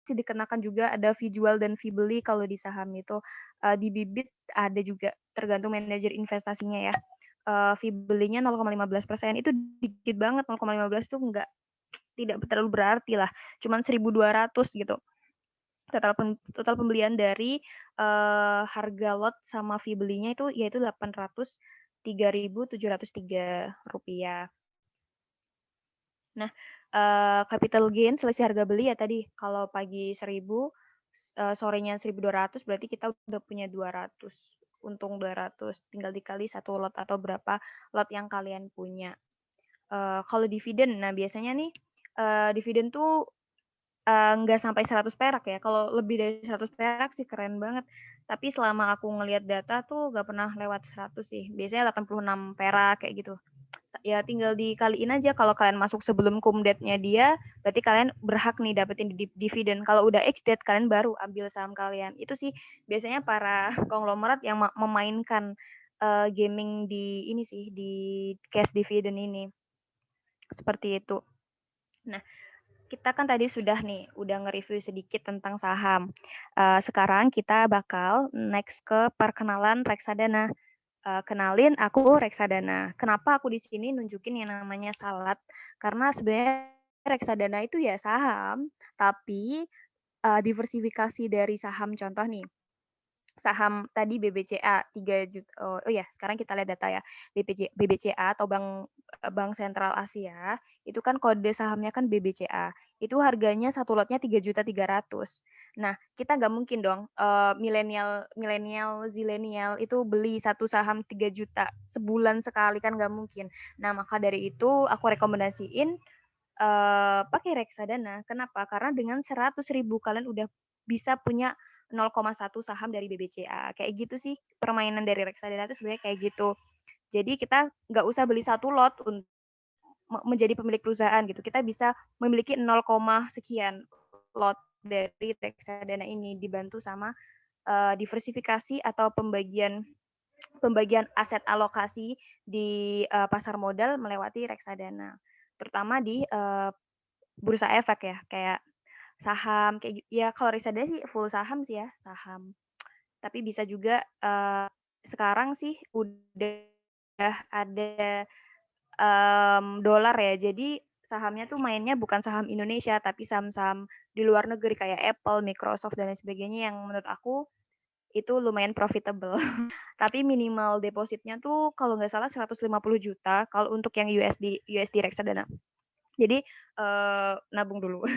masih dikenakan juga ada fee jual dan fee beli kalau di saham itu. Di Bibit ada juga, tergantung manajer investasinya ya. Fee belinya 0,15%, itu dikit banget, 0,15 tuh tidak terlalu berarti lah, cuman 1.200 gitu. Total pembelian dari harga lot sama fee belinya itu yaitu Rp803.703. Nah, capital gain selisih harga beli ya tadi, kalau pagi 1.000, sorenya 1.200, berarti kita udah punya 200, untung 200, tinggal dikali 1 lot atau berapa lot yang kalian punya. Kalau dividen, nah biasanya nih, dividen tuh nggak sampai 100 perak ya, kalau lebih dari 100 perak sih keren banget. Tapi selama aku ngelihat data tuh nggak pernah lewat 100 sih, biasanya 86 perak kayak gitu. Ya tinggal dikaliin aja, kalau kalian masuk sebelum cum date-nya dia, berarti kalian berhak nih dapetin dividen. Kalau udah ex date, kalian baru ambil saham kalian. Itu sih biasanya para konglomerat yang memainkan gaming di ini sih, di cash dividend ini. Seperti itu. Nah, kita kan tadi udah nge-review sedikit tentang saham. Sekarang kita bakal next ke perkenalan reksadana. Kenalin, aku reksadana. Kenapa aku di sini nunjukin yang namanya salat? Karena sebenarnya reksadana itu ya saham, tapi diversifikasi dari saham. Contoh nih, saham tadi BBCA 3 juta. Oh ya, sekarang kita lihat data ya. BBCA atau Bank Sentral Asia, itu kan kode sahamnya kan BBCA. Itu harganya satu lotnya 3.300.000. Nah, kita nggak mungkin dong milenial, zilenial itu beli satu saham 3 juta sebulan sekali, kan nggak mungkin. Nah, maka dari itu aku rekomendasiin pakai reksadana. Kenapa? Karena dengan 100.000 kalian udah bisa punya 0,1 saham dari BBCA. Kayak gitu sih permainan dari reksadana itu sebenarnya kayak gitu. Jadi kita nggak usah beli satu lot untuk menjadi pemilik perusahaan gitu. Kita bisa memiliki 0, sekian lot dari reksadana ini, dibantu sama diversifikasi atau pembagian aset alokasi di pasar modal melewati reksadana, terutama di bursa efek ya, kayak saham kayak ya. Kalau reksadana sih full saham sih ya, saham. Tapi bisa juga sekarang sih udah ada dolar ya. Jadi sahamnya tuh mainnya bukan saham Indonesia, tapi saham-saham di luar negeri kayak Apple, Microsoft dan lain sebagainya, yang menurut aku itu lumayan profitable. Tapi minimal depositnya tuh kalau nggak salah 150 juta kalau untuk yang USD reksadana. Jadi nabung dulu.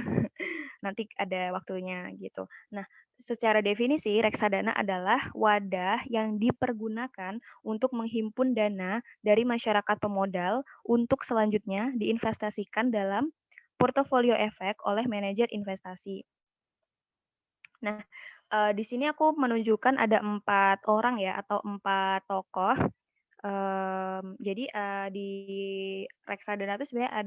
Nanti ada waktunya gitu. Nah, secara definisi reksadana adalah wadah yang dipergunakan untuk menghimpun dana dari masyarakat pemodal untuk selanjutnya diinvestasikan dalam portofolio efek oleh manajer investasi. Nah, di sini aku menunjukkan ada 4 orang ya, atau 4 tokoh. Jadi, di reksadana itu sebenarnya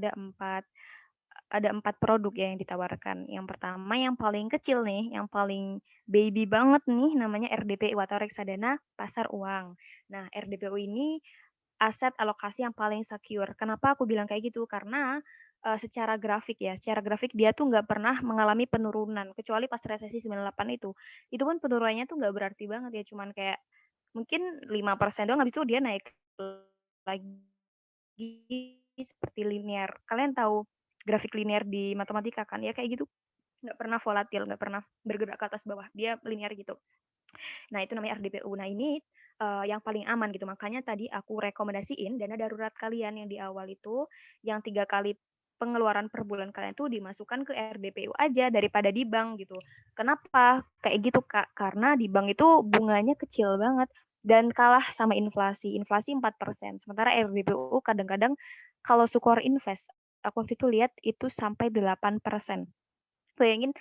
ada empat produk ya yang ditawarkan. Yang pertama yang paling kecil nih, yang paling baby banget nih, namanya RDPU atau reksadana pasar uang. Nah, RDPU ini aset alokasi yang paling secure. Kenapa aku bilang kayak gitu? Karena secara grafik dia tuh nggak pernah mengalami penurunan, kecuali pas resesi 98 itu. Itu pun penurunannya tuh nggak berarti banget ya, cuman kayak mungkin 5% doang, habis itu dia naik lagi seperti linear. Kalian tahu grafik linear di matematika kan? Ya kayak gitu, nggak pernah volatil, nggak pernah bergerak ke atas bawah, dia linear gitu. Nah, itu namanya RDPU. Nah, ini yang paling aman gitu. Makanya tadi aku rekomendasiin dana darurat kalian yang di awal itu, yang 3 kali pengeluaran per bulan kalian tuh dimasukkan ke RDPU aja daripada di bank gitu. Kenapa kayak gitu, Kak? Karena di bank itu bunganya kecil banget dan kalah sama inflasi. Inflasi 4%. Sementara RDPU kadang-kadang kalau Sukor Invest, aku waktu itu lihat itu sampai 8%. Bayangin,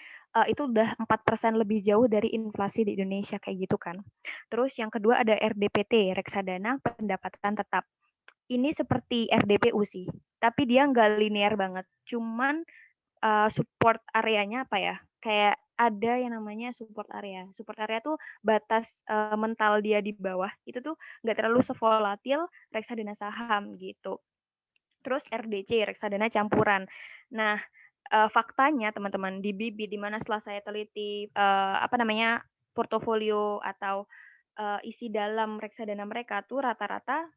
itu udah 4% lebih jauh dari inflasi di Indonesia, kayak gitu kan. Terus yang kedua ada RDPT, Reksadana Pendapatan Tetap. Ini seperti RDPU sih, tapi dia nggak linear banget. Cuman, support areanya apa ya, kayak ada yang namanya support area. Support area tuh batas, mental dia di bawah, itu tuh nggak terlalu sevolatil reksadana saham, gitu. Terus RDC, reksadana campuran. Nah, faktanya teman-teman di Bibit, di mana setelah saya teliti, portofolio atau, isi dalam reksadana mereka tuh rata-rata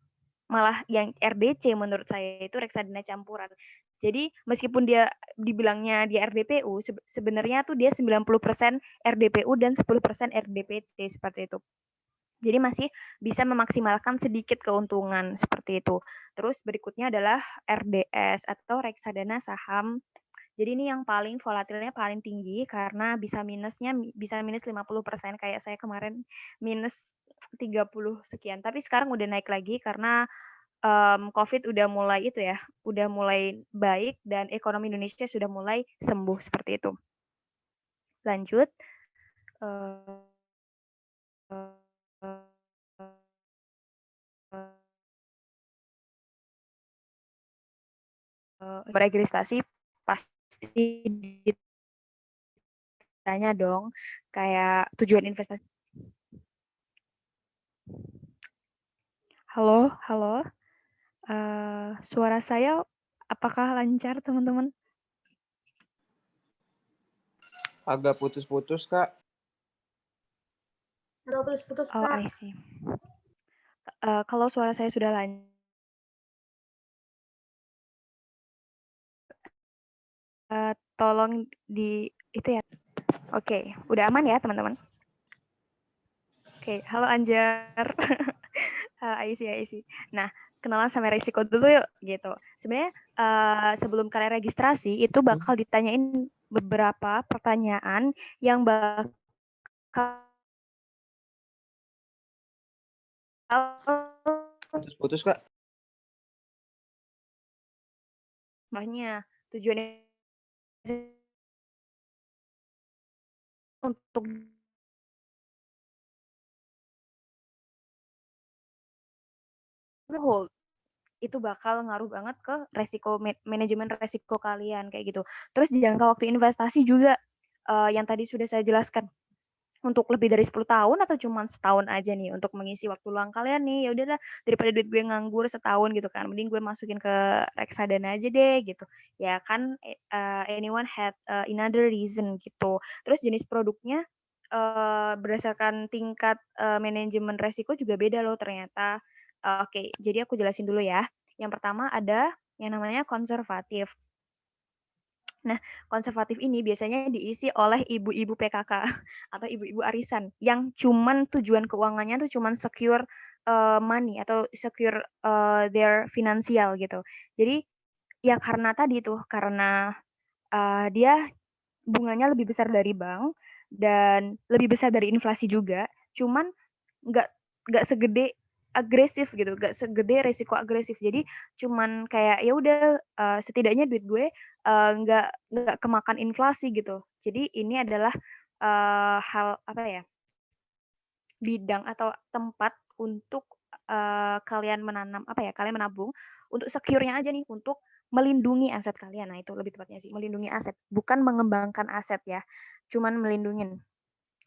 malah yang RDC menurut saya itu reksadana campuran. Jadi meskipun dia dibilangnya dia RDPU, sebenarnya tuh dia 90% RDPU dan 10% RDPT seperti itu. Jadi masih bisa memaksimalkan sedikit keuntungan seperti itu. Terus berikutnya adalah RDS atau reksadana saham. Jadi ini yang paling volatilnya paling tinggi karena bisa minus 50% kayak saya kemarin minus 30 sekian. Tapi sekarang udah naik lagi karena COVID udah mulai itu ya, udah mulai baik dan ekonomi Indonesia sudah mulai sembuh seperti itu. Lanjut. Beregistrasi pasti ditanya dong kayak tujuan investasi. Halo, halo. Suara saya apakah lancar, teman-teman? Agak putus-putus, Kak. Agak putus-putus, Oh, Kak. I see. Kalau suara saya sudah lancar, tolong di itu ya. Oke, udah aman ya, teman-teman? Oke, halo Anjar. I see. Nah, kenalan sama resiko dulu yuk, gitu. Sebenarnya sebelum kalian registrasi, itu bakal ditanyain beberapa pertanyaan yang bakal Putus-putus, Kak. Makanya tujuannya untuk hold itu bakal ngaruh banget ke manajemen resiko kalian kayak gitu. Terus jangka waktu investasi juga yang tadi sudah saya jelaskan. Untuk lebih dari 10 tahun atau cuma setahun aja nih untuk mengisi waktu luang kalian nih, ya udahlah daripada duit gue nganggur setahun gitu kan, mending gue masukin ke reksadana aja deh gitu. Ya kan anyone had another reason gitu. Terus jenis produknya berdasarkan tingkat manajemen resiko juga beda loh ternyata. Oke, jadi aku jelasin dulu ya. Yang pertama ada yang namanya konservatif. Nah, konservatif ini biasanya diisi oleh ibu-ibu PKK atau ibu-ibu arisan yang cuman tujuan keuangannya tuh cuman secure money atau secure their finansial gitu. Jadi ya karena tadi tuh karena dia bunganya lebih besar dari bank dan lebih besar dari inflasi juga, cuman nggak nggak segede agresif gitu, nggak segede resiko agresif. Jadi cuman kayak ya udah setidaknya duit gue nggak kemakan inflasi gitu. Jadi ini adalah hal apa ya, bidang atau tempat untuk kalian menanam apa ya, kalian menabung untuk secure-nya aja nih, untuk melindungi aset kalian. Nah itu lebih tepatnya sih, melindungi aset, bukan mengembangkan aset ya, cuman melindungin.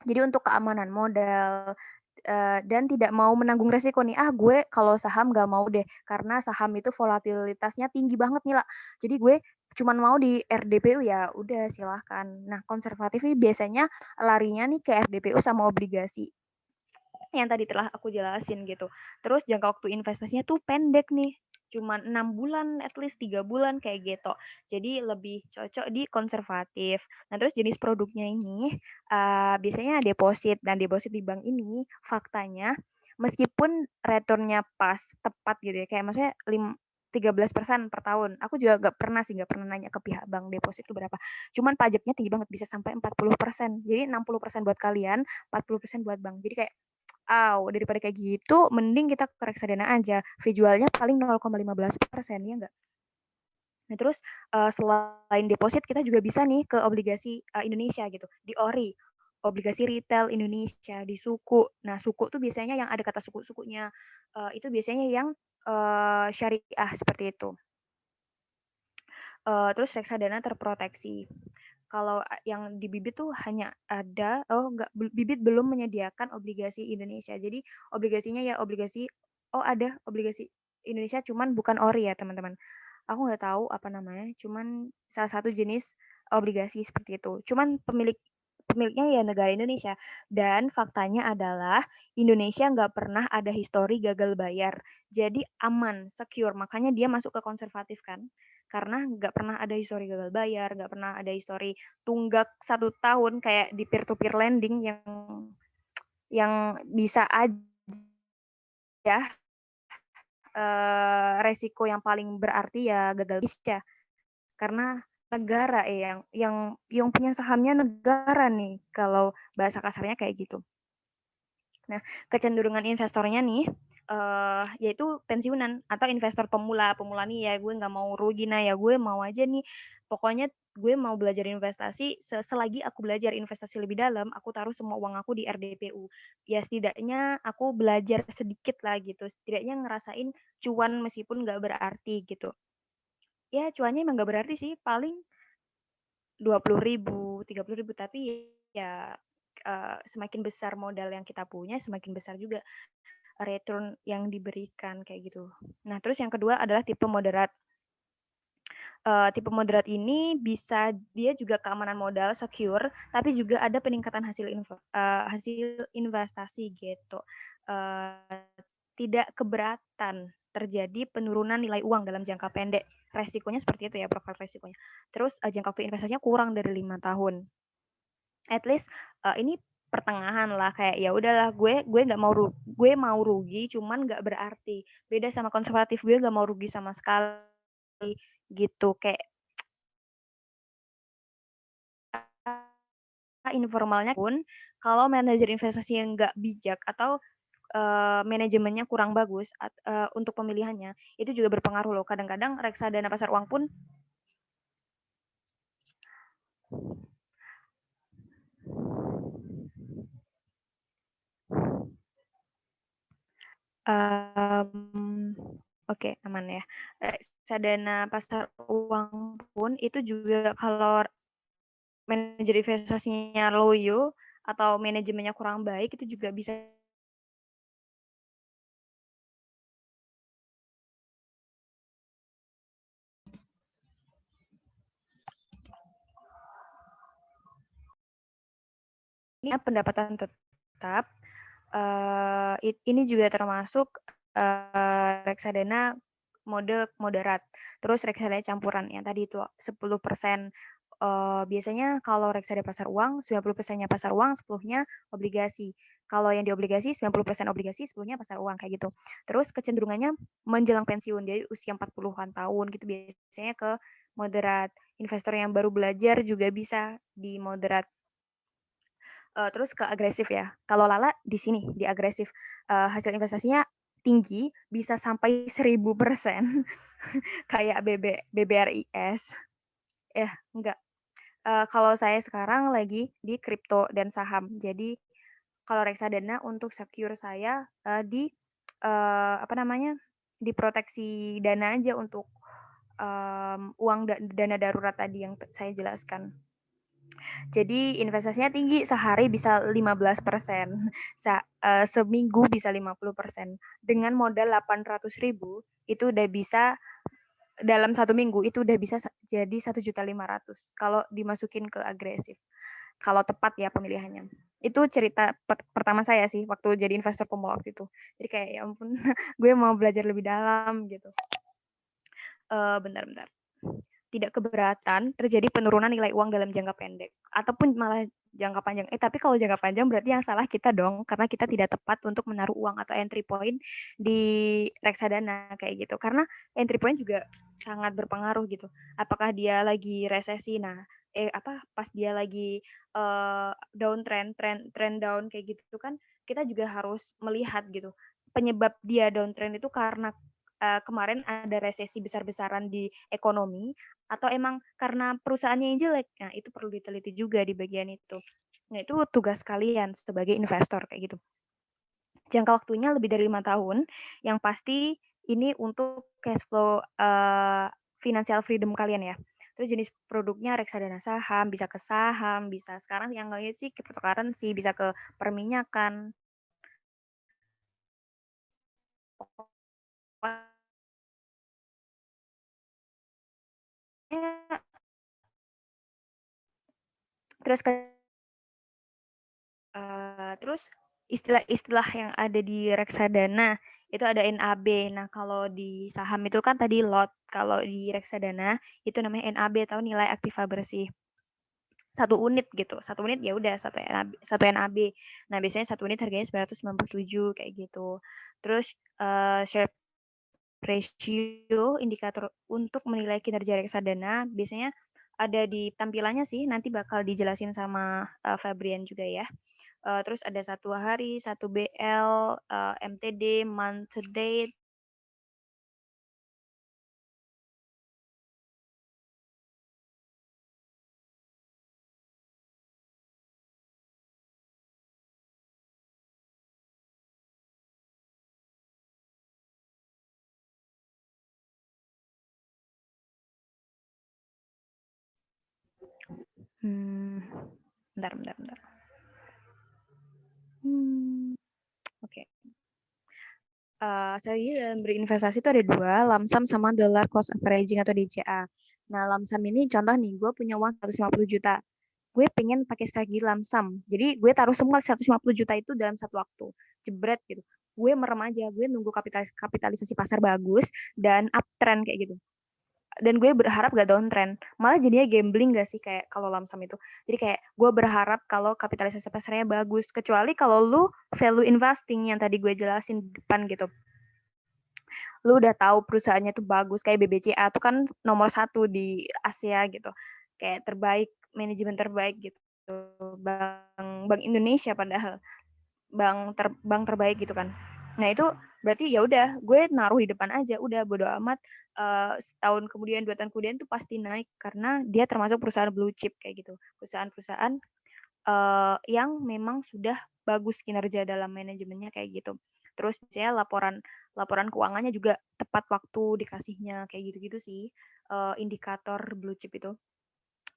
Jadi untuk keamanan modal dan tidak mau menanggung resiko nih, gue kalau saham nggak mau deh, karena saham itu volatilitasnya tinggi banget nih lah. Jadi gue cuman mau di RDPU, ya udah silahkan. Nah konservatif ini biasanya larinya nih ke RDPU sama obligasi yang tadi telah aku jelasin gitu. Terus jangka waktu investasinya tuh pendek nih, cuman 6 bulan, at least 3 bulan kayak gitu. Jadi lebih cocok di konservatif. Nah terus jenis produknya ini biasanya deposit, dan deposit di bank ini faktanya meskipun returnnya pas tepat gitu ya, kayak maksudnya 13% per tahun. Aku juga nggak pernah nanya ke pihak bank deposit itu berapa. Cuman pajaknya tinggi banget, bisa sampai 40%. Jadi 60% buat kalian, 40% buat bank. Jadi kayak daripada kayak gitu, mending kita ke reksadana aja. Visualnya paling 0,15%, ya enggak? Nah, terus selain deposit, kita juga bisa nih ke obligasi Indonesia gitu, di ORI, obligasi retail Indonesia, di Suku. Nah, Suku tuh biasanya yang ada kata suku-sukunya, itu biasanya yang syariah seperti itu. Terus reksadana terproteksi. Kalau yang di Bibit tuh hanya ada, Bibit belum menyediakan obligasi Indonesia. Jadi obligasinya ya ada obligasi Indonesia, cuman bukan ORI ya teman-teman. Aku nggak tahu apa namanya, cuman salah satu jenis obligasi seperti itu. Cuman pemiliknya ya negara Indonesia. Dan faktanya adalah Indonesia nggak pernah ada histori gagal bayar. Jadi aman, secure. Makanya dia masuk ke konservatif kan. Karena nggak pernah ada histori gagal bayar, nggak pernah ada histori tunggak 1 tahun kayak di peer-to-peer lending yang bisa aja resiko yang paling berarti ya gagal bisnis ya. Karena negara yang punya sahamnya negara nih, kalau bahasa kasarnya kayak gitu. Nah, kecenderungan investornya nih, yaitu pensiunan atau investor pemula. Pemula nih ya gue nggak mau rugi, nah ya gue mau aja nih, pokoknya gue mau belajar investasi, selagi aku belajar investasi lebih dalam, aku taruh semua uang aku di RDPU. Ya setidaknya aku belajar sedikit lah gitu, setidaknya ngerasain cuan meskipun nggak berarti gitu. Ya cuannya emang nggak berarti sih, paling 20.000, 30.000, tapi ya semakin besar modal yang kita punya, semakin besar juga return yang diberikan kayak gitu. Nah, terus yang kedua adalah tipe moderat. Tipe moderat ini bisa dia juga keamanan modal secure, tapi juga ada peningkatan hasil investasi gitu. Tidak keberatan terjadi penurunan nilai uang dalam jangka pendek. Resikonya seperti itu ya, profil resikonya. Terus jangka waktu investasinya kurang dari 5 tahun. At least ini pertengahan lah, kayak ya udahlah gue nggak mau gue mau rugi cuman nggak berarti. Beda sama konservatif, gue nggak mau rugi sama sekali gitu. Kayak informalnya pun kalau manajer investasi yang nggak bijak atau manajemennya kurang bagus untuk pemilihannya, itu juga berpengaruh loh. Kadang-kadang reksadana pasar uang pun um, oke, aman ya. Reksadana pasar uang pun itu juga kalau manajer investasinya loyo atau manajemennya kurang baik, itu juga bisa pendapatan tetap. Ini juga termasuk reksadana mode moderat. Terus reksadana campuran yang tadi itu 10%. Biasanya kalau reksadana pasar uang, 90%-nya pasar uang, 10-nya obligasi. Kalau yang di obligasi, 90% obligasi, 10-nya pasar uang, kayak gitu. Terus kecenderungannya menjelang pensiun, jadi usia 40-an tahun gitu biasanya ke moderat. Investor yang baru belajar juga bisa di moderat. Terus ke agresif ya. Kalau Lala di sini, di agresif. Hasil investasinya tinggi, bisa sampai 1000%. Kayak BBRIS. Enggak. Kalau saya sekarang lagi di kripto dan saham. Jadi kalau reksadana untuk secure saya di apa namanya, diproteksi dana aja untuk uang dana darurat tadi yang saya jelaskan. Jadi investasinya tinggi, sehari bisa 15%, seminggu bisa 50%. Dengan modal 800.000 itu udah bisa dalam 1 minggu itu udah bisa jadi 1.500.000 kalau dimasukin ke agresif. Kalau tepat ya pemilihannya. Itu cerita pertama saya sih waktu jadi investor pemula waktu itu. Jadi kayak ya ampun, gue mau belajar lebih dalam gitu. Bentar-bentar. Tidak keberatan terjadi penurunan nilai uang dalam jangka pendek ataupun malah jangka panjang. Tapi kalau jangka panjang berarti yang salah kita dong, karena kita tidak tepat untuk menaruh uang atau entry point di reksadana kayak gitu. Karena entry point juga sangat berpengaruh gitu. Apakah dia lagi resesi? Nah, pas dia lagi downtrend, trend down kayak gitu kan, kita juga harus melihat gitu. Penyebab dia downtrend itu karena kemarin ada resesi besar-besaran di ekonomi atau emang karena perusahaannya yang jelek. Nah, itu perlu diteliti juga di bagian itu. Nah, itu tugas kalian sebagai investor kayak gitu. Jangka waktunya lebih dari 5 tahun. Yang pasti ini untuk cash flow financial freedom kalian ya. Terus jenis produknya reksadana saham, bisa ke saham, bisa sekarang yang nggak sih cryptocurrency, bisa ke perminyakan. Pokoknya Terus terus istilah-istilah yang ada di reksadana itu ada NAB. Nah, kalau di saham itu kan tadi lot, kalau di reksadana itu namanya NAB atau nilai aktiva bersih. 1 unit gitu, 1 unit ya udah 1 NAB. Nah, biasanya 1 unit harganya 997 kayak gitu. Terus share ratio indikator untuk menilai kinerja reksadana biasanya ada di tampilannya sih, nanti bakal dijelasin sama Febrian juga ya. Terus ada 1 hari, 1 BL, MTD, month to date. Bentar, bentar, bentar. Oke. Strategi dalam berinvestasi itu ada 2, lump sum sama dollar cost averaging atau DCA. Nah, lump sum ini contoh nih, gue punya uang 150 juta. Gue pengen pakai strategi lump sum. Jadi gue taruh semua 150 juta itu dalam satu waktu. Jebret gitu. Gue merem aja, gue nunggu kapitalisasi pasar bagus dan uptrend kayak gitu. Dan gue berharap gak downtrend. Malah jadinya gambling gak sih kayak kalau lump sum itu. Jadi kayak gue berharap kalau kapitalisasi pasarnya bagus. Kecuali kalau lu value investing yang tadi gue jelasin di depan gitu. Lu udah tahu perusahaannya tuh bagus. Kayak BBCA tuh kan nomor 1 di Asia gitu. Kayak terbaik, manajemen terbaik gitu. Bank Indonesia padahal. Bank terbaik gitu kan. Nah, itu berarti ya udah gue naruh di depan aja, udah bodo amat setahun kemudian, 2 tahun kemudian tuh pasti naik karena dia termasuk perusahaan blue chip kayak gitu. Perusahaan-perusahaan yang memang sudah bagus kinerja dalam manajemennya kayak gitu. Terus misalnya laporan keuangannya juga tepat waktu dikasihnya kayak gitu-gitu sih. Indikator blue chip itu.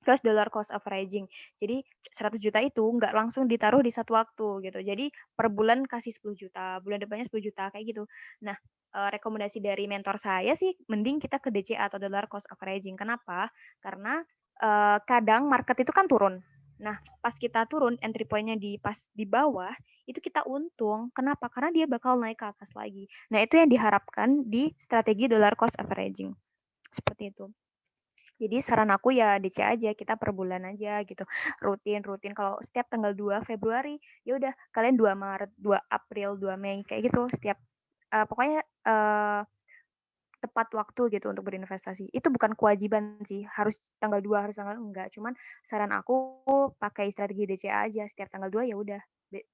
Terus dollar cost averaging. Jadi 100 juta itu nggak langsung ditaruh di satu waktu gitu. Jadi per bulan kasih 10 juta, bulan depannya 10 juta kayak gitu. Nah, rekomendasi dari mentor saya sih mending kita ke DCA atau dollar cost averaging. Kenapa? Karena kadang market itu kan turun. Nah, pas kita turun entry point-nya pas di bawah, itu kita untung. Kenapa? Karena dia bakal naik ke atas lagi. Nah, itu yang diharapkan di strategi dollar cost averaging. Seperti itu. Jadi saran aku ya DC aja, kita per bulan aja gitu. Rutin. Kalau setiap tanggal 2 Februari, ya udah kalian 2 Maret, 2 April, 2 Mei kayak gitu setiap pokoknya tepat waktu gitu untuk berinvestasi. Itu bukan kewajiban sih, harus tanggal 2, harus tanggal enggak. Cuman saran aku pakai strategi DCA aja setiap tanggal 2 ya udah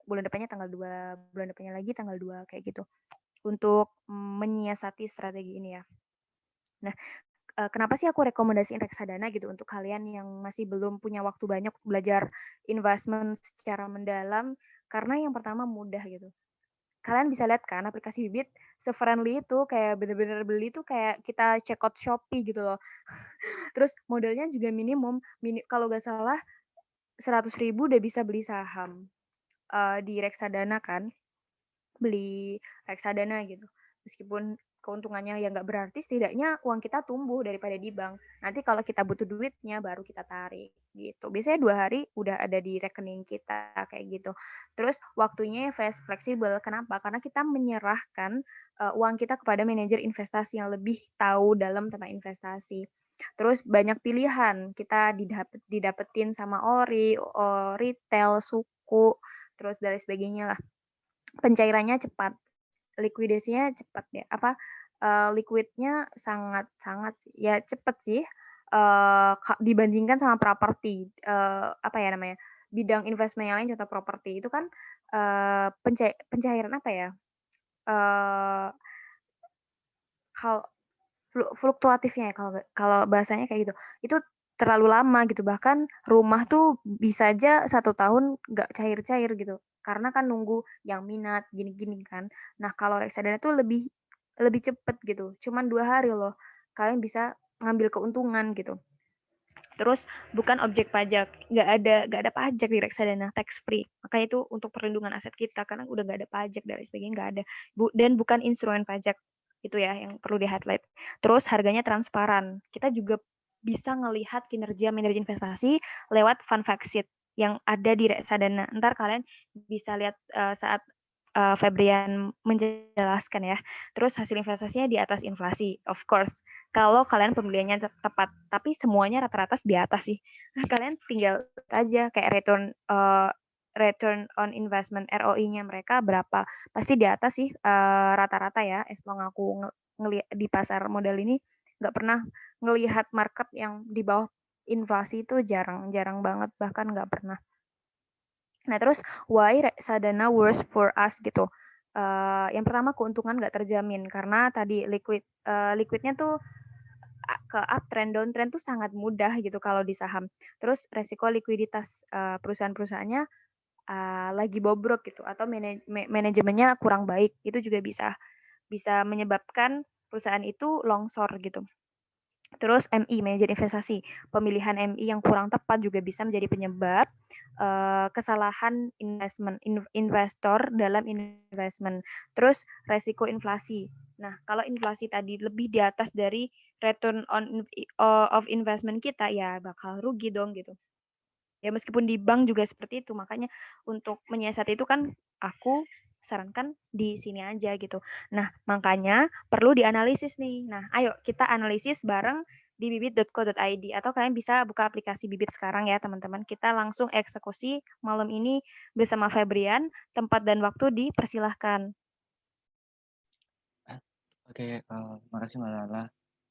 bulan depannya tanggal 2, bulan depannya lagi tanggal 2 kayak gitu. Untuk menyiasati strategi ini ya. Nah, kenapa sih aku rekomendasiin reksadana gitu untuk kalian yang masih belum punya waktu banyak belajar investment secara mendalam, karena yang pertama mudah gitu. Kalian bisa lihat kan aplikasi Bibit se-friendly itu, kayak bener-bener beli tuh kayak kita check out Shopee gitu loh. Terus modalnya juga minimum, kalau nggak salah 100.000 udah bisa beli saham di reksadana kan. Beli reksadana gitu. Meskipun keuntungannya ya nggak berarti, setidaknya uang kita tumbuh daripada di bank. Nanti kalau kita butuh duitnya baru kita tarik gitu. Biasanya 2 hari udah ada di rekening kita kayak gitu. Terus waktunya fleksibel. Kenapa? Karena kita menyerahkan uang kita kepada manajer investasi yang lebih tahu dalam tentang investasi. Terus banyak pilihan. Kita didapetin sama retail, suku, terus dari sebagainya lah. Pencairannya cepat, likuidasinya cepat ya, liquidnya sangat ya cepat sih, dibandingkan sama properti, apa ya namanya, bidang investment yang lain contoh properti itu kan, pencairan apa ya, eee, fluktuatifnya ya kalau bahasanya kayak gitu. Itu terlalu lama gitu, bahkan rumah tuh bisa aja 1 tahun nggak cair-cair gitu, karena kan nunggu yang minat gini-gini kan. Nah, kalau reksadana tuh lebih lebih cepet gitu, cuman 2 hari loh, kalian bisa ngambil keuntungan gitu. Terus bukan objek pajak, nggak ada pajak di reksadana, tax free. Makanya itu untuk perlindungan aset kita karena udah nggak ada pajak dan sebagainya, nggak ada. Dan bukan instrumen pajak, itu ya yang perlu di highlight. Terus harganya transparan. Kita juga bisa ngelihat kinerja manajer investasi lewat fund fact sheet. yang ada di reksadana. Ntar kalian bisa lihat saat Febrian menjelaskan ya. Terus hasil investasinya di atas inflasi, of course. Kalau kalian pembeliannya tepat, tapi semuanya rata-rata di atas sih. Kalian tinggal aja kayak return on investment ROI-nya mereka berapa. Pasti di atas sih rata-rata ya. As long aku ngelihat di pasar modal ini nggak pernah ngelihat market yang di bawah inflasi itu jarang banget, bahkan nggak pernah. Nah, terus why reksadana worse for us gitu. Yang pertama keuntungan nggak terjamin karena tadi liquidnya tuh ke uptrend, downtrend tuh sangat mudah gitu kalau di saham. Terus resiko likuiditas perusahaan-perusahaannya lagi bobrok gitu atau manajemennya kurang baik itu juga bisa menyebabkan perusahaan itu longsor gitu. Terus MI, manajer investasi. Pemilihan MI yang kurang tepat juga bisa menjadi penyebab kesalahan investor dalam investment. Terus resiko inflasi. Nah, kalau inflasi tadi lebih di atas dari return of investment kita, ya bakal rugi dong gitu. Ya meskipun di bank juga seperti itu, makanya untuk menyiasat itu kan aku sarankan di sini aja gitu. Nah, makanya perlu dianalisis nih. Nah, ayo kita analisis bareng di bibit.co.id atau kalian bisa buka aplikasi Bibit sekarang ya, teman-teman. Kita langsung eksekusi malam ini bersama Febrian. Tempat dan waktu dipersilahkan. Oke, makasih Mbak Lala.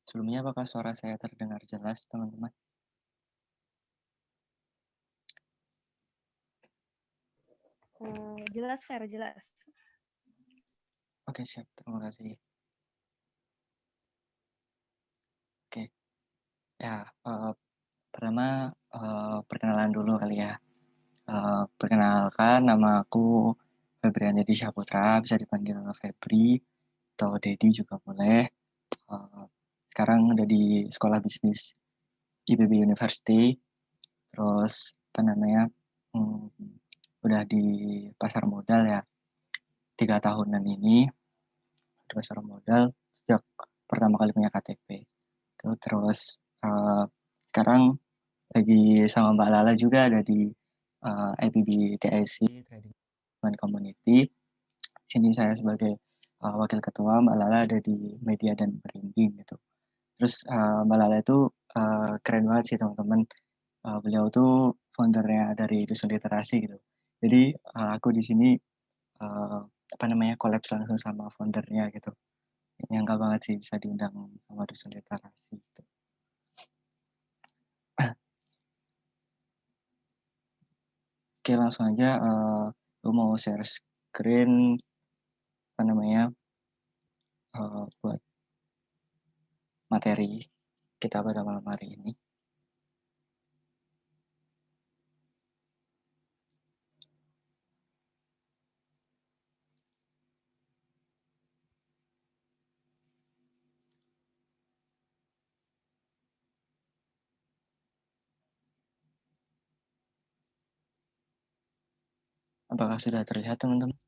Sebelumnya apakah suara saya terdengar jelas, teman-teman? Jelas, Fer, jelas. Oke, siap. Terima kasih. Oke, ya, pertama perkenalan dulu kali ya. Perkenalkan, nama aku Febrian Dedi Syahputra, bisa dipanggil Febri atau Dedi juga boleh. Sekarang ada di Sekolah Bisnis IPB University, terus apa namanya, udah di pasar modal ya 3 tahunan ini, di pasar modal sejak pertama kali punya KTP. Terus sekarang lagi sama Mbak Lala juga ada di IPB TIC Trading Community. Sini saya sebagai wakil ketua, Mbak Lala ada di media dan branding gitu. Terus Mbak Lala itu keren banget sih teman-teman. Beliau tuh foundernya dari Dusun Literasi gitu. Jadi aku di sini apa namanya collab langsung sama foundernya gitu. Nyangka banget sih bisa diundang sama Dusun Literasi gitu. Oke, langsung aja gue mau share screen apa namanya buat materi kita pada malam hari ini. Apakah sudah terlihat teman-teman?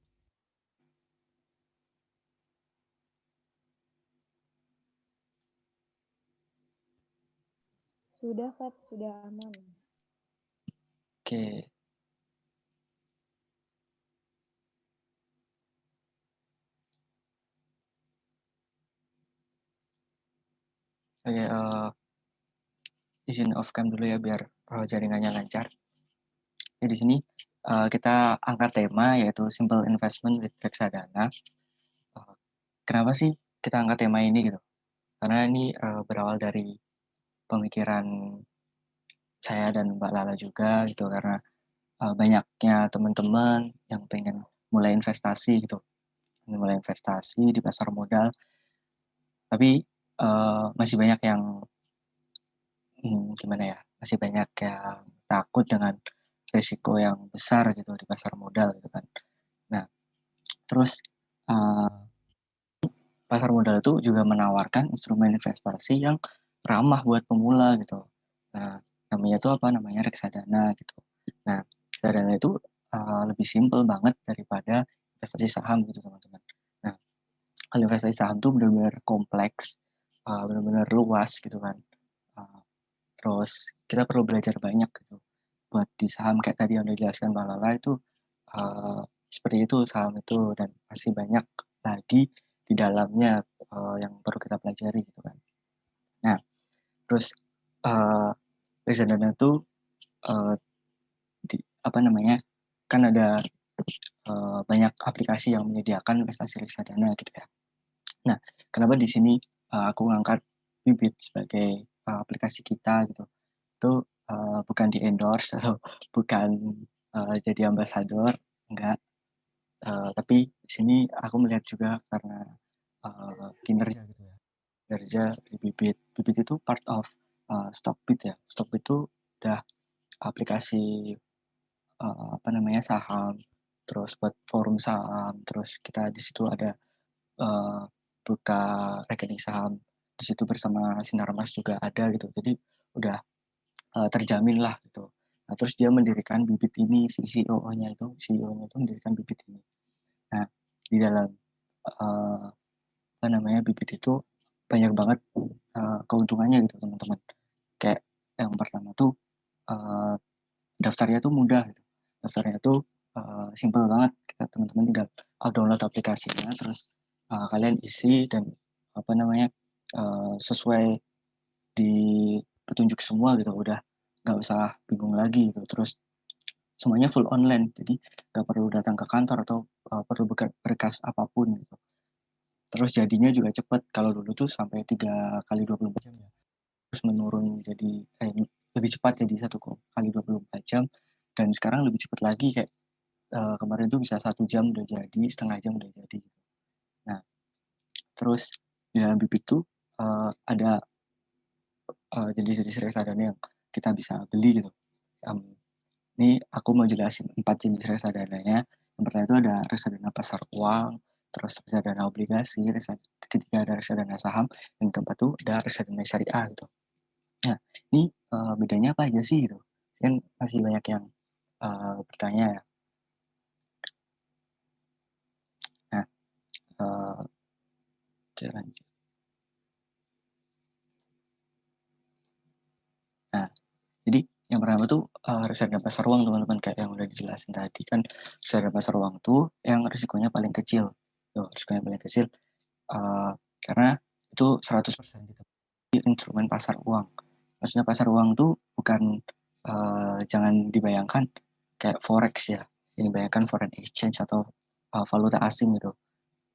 Sudah, Feb, sudah aman. Oke. Oke, izin off cam dulu ya biar jaringannya lancar. Jadi di sini kita angkat tema yaitu simple investment with reksadana. Kenapa sih kita angkat tema ini gitu? Karena ini berawal dari pemikiran saya dan Mbak Lala juga gitu, karena banyaknya teman-teman yang pengen mulai investasi gitu, mulai investasi di pasar modal, tapi masih banyak yang gimana ya, masih banyak yang takut dengan risiko yang besar gitu di pasar modal gitu kan. Nah, terus pasar modal itu juga menawarkan instrumen investasi yang ramah buat pemula gitu. Nah, namanya itu apa? Namanya reksadana gitu. Nah, reksadana itu lebih simpel banget daripada investasi saham gitu teman-teman. Nah, kalau investasi saham tuh benar-benar kompleks, benar-benar luas gitu kan. Uh, Terus kita perlu belajar banyak gitu. buat di saham kayak tadi yang udah dijelaskan Mbak Lala itu seperti itu saham itu, dan masih banyak lagi di dalamnya yang perlu kita pelajari gitu kan. Nah, terus reksadana tuh kan ada banyak aplikasi yang menyediakan investasi reksadana gitu ya. Nah, kenapa di sini aku ngangkat Bibit sebagai aplikasi kita gitu. Itu bukan di endorse atau bukan jadi ambasador, enggak. Tapi di sini aku melihat juga karena kinerja gitu ya. Kinerja di Bibit. Bibit itu part of Stockbit ya. Stockbit itu udah aplikasi saham, terus buat forum saham, terus kita di situ ada buka rekening saham di situ bersama Sinarmas juga ada gitu. Jadi udah terjamin lah gitu. Nah, terus dia mendirikan Bibit ini, si CEO-nya itu mendirikan Bibit ini. Nah, di dalam Bibit itu banyak banget keuntungannya gitu teman-teman. Kayak yang pertama tuh daftarnya tuh mudah gitu. Daftarnya tuh simple banget. Kita teman-teman tinggal download aplikasinya, terus kalian isi dan sesuai di petunjuk semua gitu. Udah nggak usah bingung lagi gitu. Terus semuanya full online, jadi nggak perlu datang ke kantor atau perlu berkas apapun gitu. Terus jadinya juga cepat. Kalau dulu tuh sampai 3 kali 24 jam ya. Terus menurun jadi lebih cepat jadi 1 kali 24 jam, dan sekarang lebih cepat lagi kayak kemarin tuh bisa 1 jam udah jadi, setengah jam udah jadi. Nah, terus di dalam Bibit tuh ada jenis-jenis reksadana yang kita bisa beli gitu. Ini aku mau jelasin 4 jenis reksadananya. Yang pertama itu ada reksadana pasar uang, terus reksadana obligasi, ketiga ada reksadana saham, dan keempat tuh ada reksadana syariah gitu. Nah, ini bedanya apa aja sih gitu? Kan masih banyak yang bertanya ya. Nah, oke lanjut. Nah, jadi yang pertama tuh reksadana pasar uang teman-teman, kayak yang udah dijelasin tadi kan. Reksadana pasar uang tuh yang risikonya paling kecil. Tuh, risikonya paling kecil karena itu 100% gitu. Instrumen pasar uang. Maksudnya pasar uang tuh bukan jangan dibayangkan kayak forex ya. Ini bayangkan foreign exchange atau valuta asing gitu.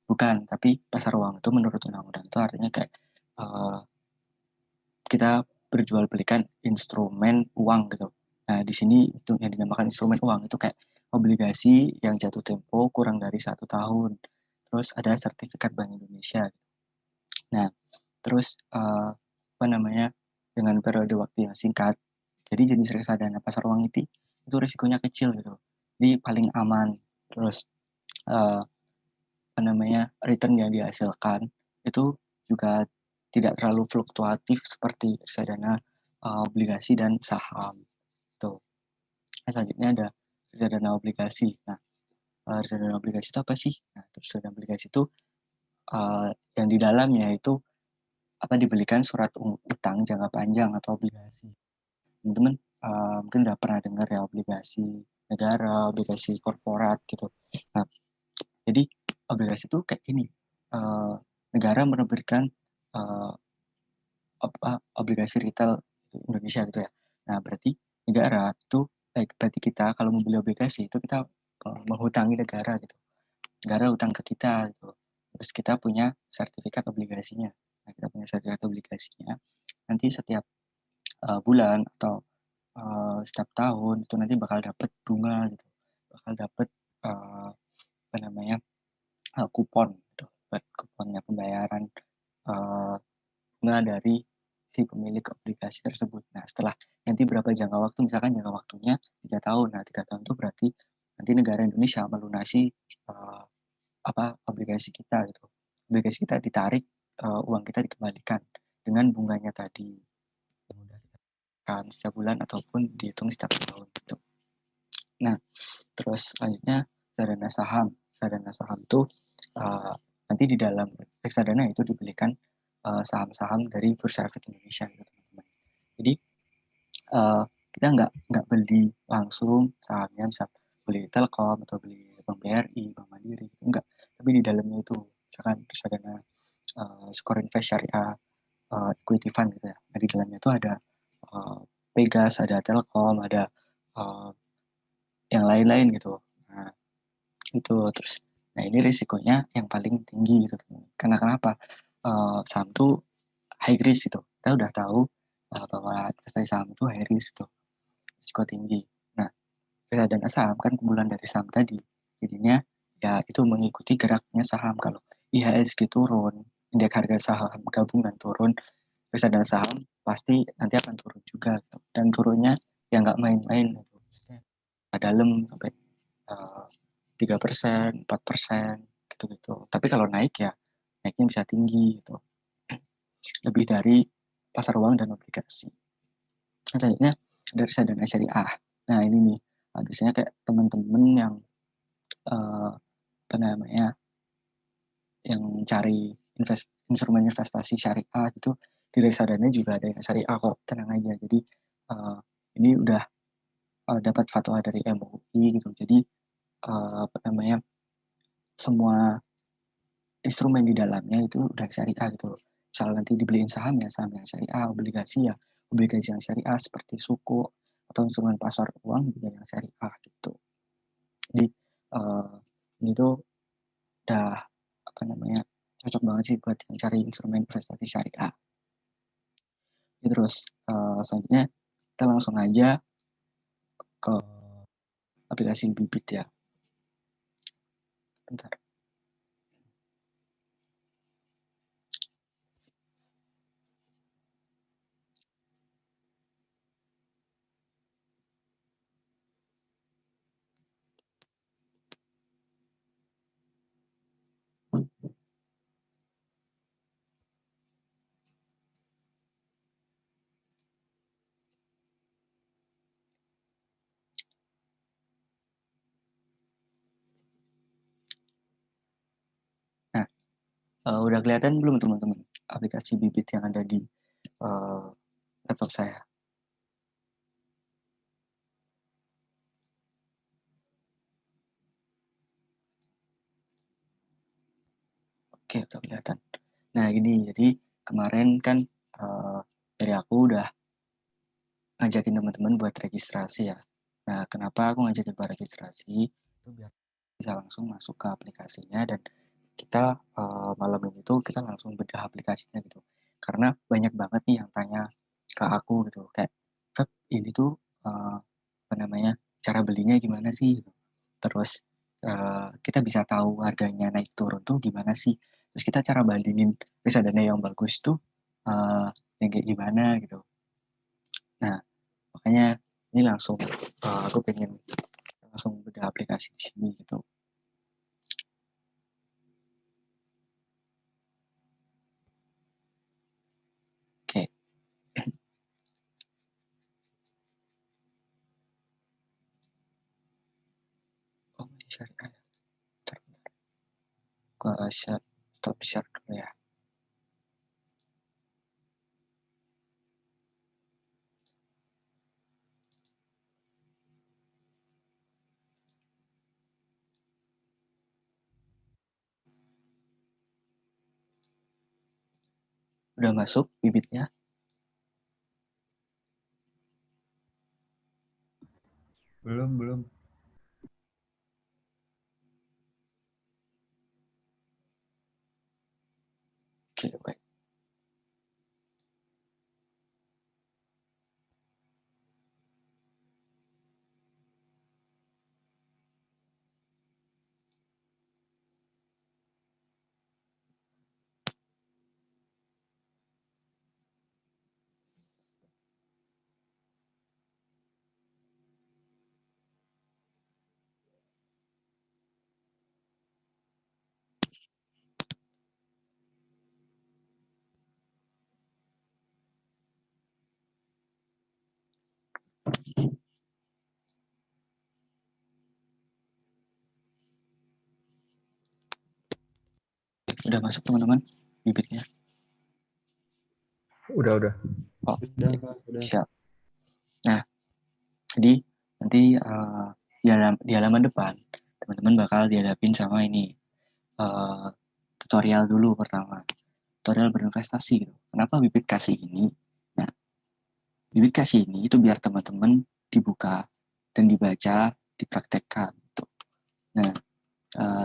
Bukan, tapi pasar uang itu menurut undang-undang itu artinya kayak kita berjual belikan instrumen uang gitu. Nah, di sini itu yang dinamakan instrumen uang itu kayak obligasi yang jatuh tempo kurang dari 1 tahun. Terus ada sertifikat Bank Indonesia. Nah, terus dengan periode waktu yang singkat, jadi jenis reksadana pasar uang itu risikonya kecil gitu. Jadi paling aman. Terus return yang dihasilkan itu juga tidak terlalu fluktuatif seperti reksadana obligasi dan saham. Tuh. Selanjutnya ada reksadana obligasi. Nah, reksadana obligasi itu apa sih? Nah, reksadana obligasi itu yang di dalamnya itu dibelikan surat utang jangka panjang atau obligasi. Teman-teman mungkin udah pernah dengar ya obligasi negara, obligasi korporat gitu. Nah, jadi obligasi itu kayak gini. Negara menerbitkan obligasi retail Indonesia gitu ya. Nah, berarti negara itu berarti kita kalau membeli obligasi itu kita menghutangi negara gitu. Negara utang ke kita gitu. Terus kita punya sertifikat obligasinya. Nah, kita punya sertifikat obligasinya. Nanti setiap bulan atau setiap tahun itu nanti bakal dapat bunga gitu. Bakal dapat kupon gitu. Buat kuponnya pembayaran bunga dari si pemilik obligasi tersebut. Nah, setelah nanti berapa jangka waktu, misalkan jangka waktunya 3 tahun. Nah, 3 tahun itu berarti nanti negara Indonesia melunasi obligasi kita gitu. Obligasi kita ditarik, uang kita dikembalikan dengan bunganya tadi. Kan setiap bulan ataupun dihitung setiap tahun gitu. Nah, terus selanjutnya reksadana saham. Reksadana saham itu nanti di dalam reksadana itu dibelikan saham-saham dari Bursa Efek Indonesia gitu teman-teman. Jadi kita nggak beli langsung sahamnya, bisa beli Telkom atau beli Bank BRI, Bank Mandiri gitu, enggak. Tapi di dalamnya itu misalkan reksadana Skor Invest Syariah Equity Fund gitu ya. Nah, di dalamnya itu ada Pegas, ada Telkom, ada yang lain-lain gitu. Nah, itu terus. Nah, ini risikonya yang paling tinggi gitu. Karena kenapa? Saham tuh high risk gitu. Kita udah tahu bahwa investasi saham itu high risk gitu, risiko tinggi. Nah, reksadana saham kan kumpulan dari saham tadi. Jadinya ya itu mengikuti geraknya saham. Kalau IHSG turun, indeks harga saham gabungan turun, reksadana saham pasti nanti akan turun juga gitu. Dan turunnya ya nggak main-main gitu. Dalam sampai 3%, 4% gitu-gitu. Tapi kalau naik ya naiknya bisa tinggi gitu. Lebih dari pasar uang dan obligasi. Selanjutnya dari reksadana syariah. Nah, ini nih biasanya kayak teman-teman yang apa namanya yang cari instrumen investasi syariah gitu, di reksadana juga ada yang syariah kok, tenang aja. Jadi ini udah dapat fatwa dari MUI gitu. Jadi apa namanya semua instrumen di dalamnya itu udah syariah gitu. Misal nanti dibeliin saham ya saham yang syariah, obligasi ya obligasi yang syariah seperti suku atau instrumen pasar uang juga yang syariah gitu. Jadi ini tuh udah apa namanya cocok banget sih buat yang cari instrumen investasi syariah. Terus selanjutnya kita langsung aja ke aplikasi Bibit ya. Bentar. Nah, udah kelihatan belum teman-teman aplikasi Bibit yang ada di laptop saya? Oke, udah kelihatan. Nah, gini, jadi kemarin kan dari aku udah ngajakin teman-teman buat registrasi ya. Nah, kenapa aku ngajakin buat registrasi? Itu biar bisa langsung masuk ke aplikasinya dan kita malam ini tuh kita langsung bedah aplikasinya gitu. Karena banyak banget nih yang tanya ke aku gitu, kayak, Feb, ini tuh apa namanya cara belinya gimana sih? Terus kita bisa tahu harganya naik turun tuh gimana sih? Terus kita cara bandingin reksadana yang bagus tuh yang kayak gimana gitu. Nah, makanya ini langsung aku pengen langsung bedah aplikasi di sini gitu. Oke. Oh, share ya. Gua share, stop share dulu ya. Udah masuk bibitnya? Belum. Oke, baik. Udah masuk teman-teman bibitnya? Udah. Oh, Udah. siap. Nah, Jadi nanti di halaman depan teman-teman bakal dihadapin sama ini tutorial dulu pertama. Tutorial berinvestasi gitu. Kenapa bibit kasih ini? Nah, bibit kasih ini itu biar teman-teman dibuka dan dibaca, dipraktekkan gitu. Nah,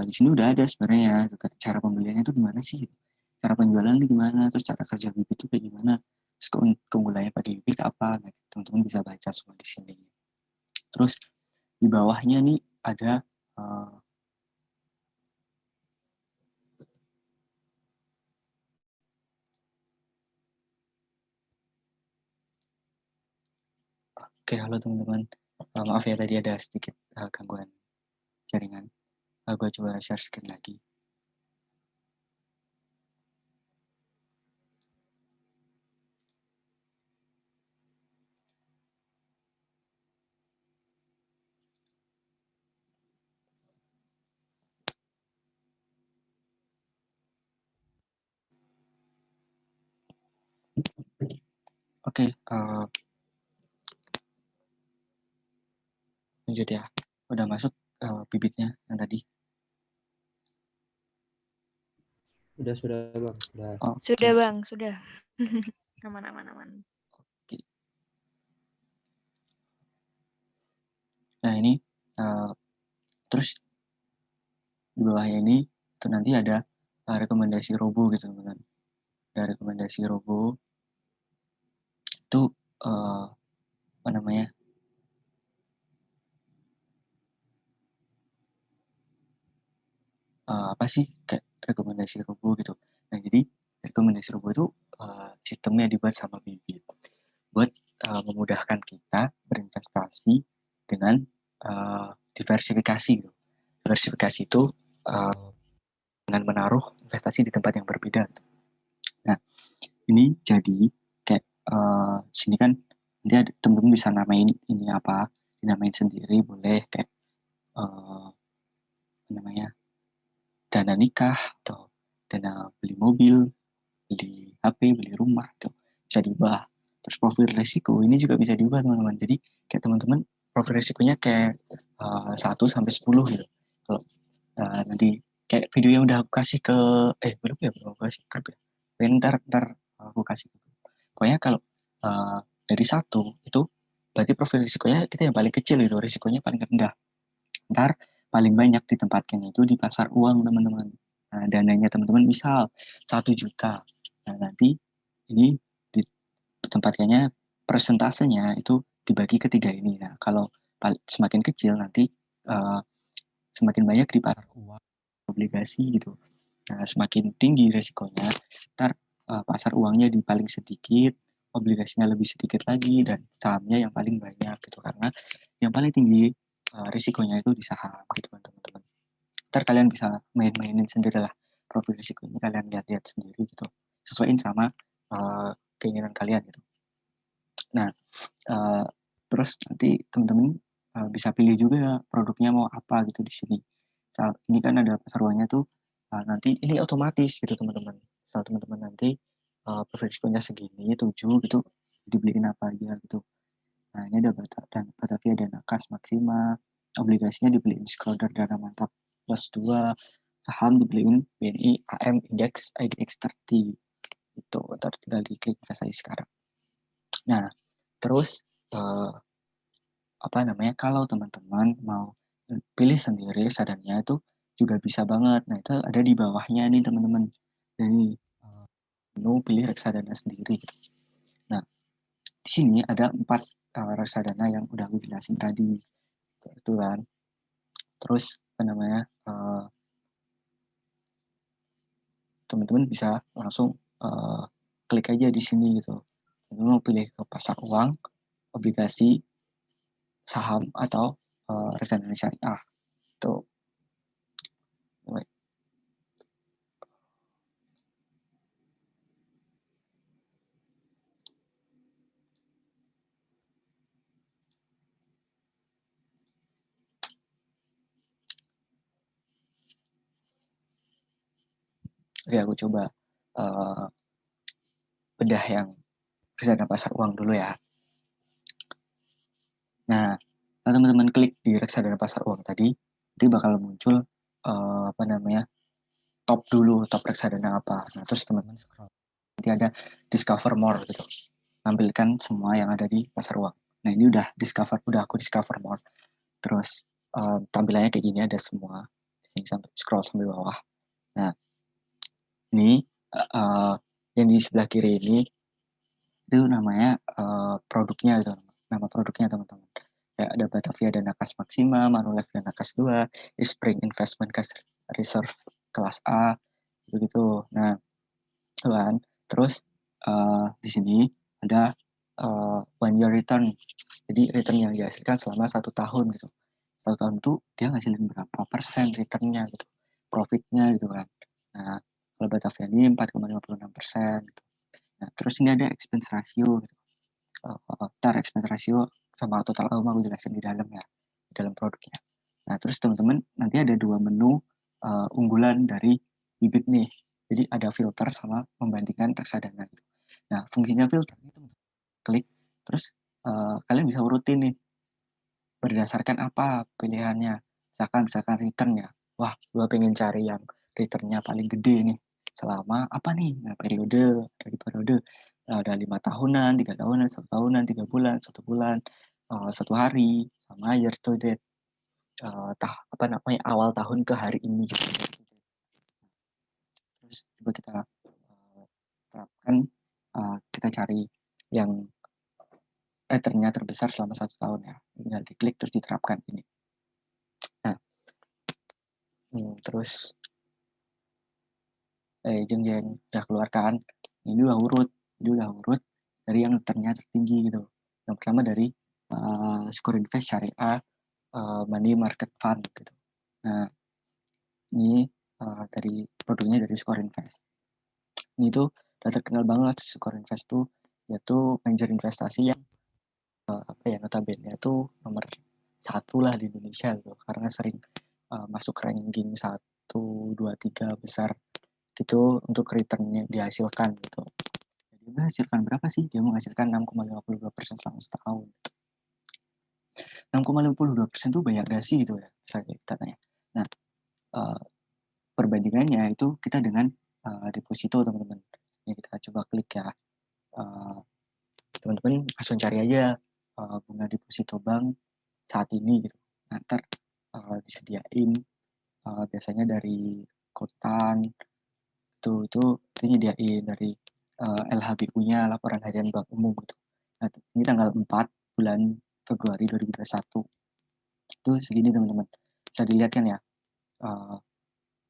di sini udah ada sebenarnya cara pembeliannya itu gimana sih? Cara penjualan itu gimana? Terus cara kerja bibit itu kayak gimana? Terus keunggulannya pakai bibit apa? Nah, teman-teman bisa baca semua di sini. Terus di bawahnya nih ada oke, halo teman-teman. Maaf ya tadi ada sedikit gangguan jaringan. Gue coba share screen lagi. Oke, lanjut ya. Udah masuk bibitnya yang tadi? Sudah Bang. Sudah. Sudah Bang, sudah. Aman. Oke. Nah ini, terus di bawahnya ini itu nanti ada rekomendasi robo gitu teman-teman. Ada rekomendasi robo itu apa namanya? Apa sih kayak rekomendasi robo gitu. Nah jadi rekomendasi robo itu sistemnya dibuat sama Bibit buat memudahkan kita berinvestasi dengan diversifikasi gitu. Diversifikasi itu dengan menaruh investasi di tempat yang berbeda gitu. Nah ini jadi kayak sini kan dia teman-teman bisa namain ini apa, dinamain sendiri boleh kayak namanya dana nikah atau dana beli mobil, beli HP, beli rumah itu bisa diubah. Terus profil resiko ini juga bisa diubah teman-teman. Jadi kayak teman-teman profil resikonya kayak 1 sampai 10 gitu. Kalau nanti kayak video yang udah aku kasih ke belum aku kasih ke ntar aku kasih. Pokoknya kalau dari 1 itu berarti profil risikonya kita yang paling kecil gitu, risikonya paling rendah. Ntar paling banyak ditempatkan itu di pasar uang teman-teman. Nah, dananya teman-teman misal 1 juta. Nah, nanti ini ditempatkannya persentasenya itu dibagi ketiga ini. Nah, kalau semakin kecil nanti semakin banyak di pasar uang, obligasi gitu. Nah, semakin tinggi resikonya, ntar pasar uangnya di paling sedikit, obligasinya lebih sedikit lagi, dan sahamnya yang paling banyak gitu. Karena yang paling tinggi risikonya itu di saham gitu teman-teman. Ntar kalian bisa main-mainin sendiri lah profil risiko ini, kalian lihat-lihat sendiri gitu, sesuaiin sama keinginan kalian gitu. Nah terus nanti teman-teman bisa pilih juga produknya mau apa gitu di sini. Ini kan ada pasar uangnya tuh, nanti ini otomatis gitu teman-teman. Kalau teman-teman nanti profil risikonya segini 7 gitu, dibeliin apa aja gitu. Nah ini ada Batavia Dana Kas Maksima, obligasinya dibeliin Schroder Dana Mantap plus 2, saham dibeliin BNI AM Index IDX 30 itu. Ntar tinggal diklik investasi sekarang. Nah terus apa namanya, kalau teman-teman mau pilih sendiri reksadanya itu juga bisa banget. Nah itu ada di bawahnya nih teman-teman, jadi menu pilih reksadana sendiri. Nah di sini ada 4 reksadana yang udah aku jelasin tadi itu kan. Terus apa namanya, teman-teman bisa langsung klik aja di sini gitu. Teman-teman mau pilih ke pasar uang, obligasi, saham, atau reksadana syariah. Tuh. Oke, aku coba bedah yang reksadana pasar uang dulu ya. Nah, Nah, teman-teman klik di reksadana pasar uang tadi, nanti bakal muncul top dulu, top reksadana apa. Nah, terus teman-teman scroll. Nanti ada discover more gitu. Tampilkan semua yang ada di pasar uang. Nah, ini udah aku discover more. Terus tampilannya kayak gini, ada semua. Ini sampai scroll sampai bawah. Nah, ini yang di sebelah kiri ini itu namanya produknya gitu. Nama produknya teman-teman. Kayak ada Batavia Dana Kas Maxima, Manulife Dana Kas 2, Spring Investment Cash Reserve kelas A, begitu. Nah, kan. Terus di sini ada 1 year return. Jadi return yang dihasilkan selama 1 tahun gitu. 1 tahun itu dia ngasilin berapa persen returnnya gitu, profitnya gitu kan. Nah, kalau Batavia ini 4,56%. Gitu. Nah, terus ini ada expense ratio gitu. Expense ratio sama total AUM aku jelasin di dalam ya, di dalam produknya. Nah, terus teman-teman nanti ada 2 menu unggulan dari bibit nih. Jadi ada filter sama membandingkan reksadana gitu. Nah, fungsinya filter itu klik, terus kalian bisa urutin nih berdasarkan apa pilihannya. Misalkan returnnya. Wah, gue pengen cari yang returnnya paling gede nih. Selama apa nih? Nah, dari periode ada 5 tahunan, 3 tahunan, 1 tahunan, 3 bulan, 1 bulan, 1 hari, sama year to date. Awal tahun ke hari ini gitu. Terus coba kita terapkan, kita cari yang returnnya terbesar selama 1 tahun ya. Tinggal diklik terus diterapkan ini. Nah, terus jeng udah keluarkan. Ini udah urut dari yang returnnya tertinggi gitu. Yang pertama dari Skor Invest Syariah Money Market Fund gitu. Nah, ini dari produknya dari Skor Invest. Ini tuh udah terkenal banget Skor Invest tuh, yaitu manajer investasi yang notabene itu nomor 1 lah di Indonesia gitu, karena sering masuk ranking 1, 2, 3 besar gitu untuk returnnya dihasilkan gitu. Jadi menghasilkan berapa sih? Dia menghasilkan 6,52% selama setahun. 6,52% itu banyak gak sih gitu ya? Saya tanya. Nah, perbandingannya itu kita dengan deposito teman-teman. Ini kita coba klik ya. Teman-teman langsung cari aja bunga deposito bank saat ini gitu. Nanti disediain biasanya dari Kotan itu nyediain dari LHBU-nya, laporan harian bank umum gitu. Nah, ini tanggal 4 bulan Februari 2021. Itu segini teman-teman. Bisa dilihat kan ya.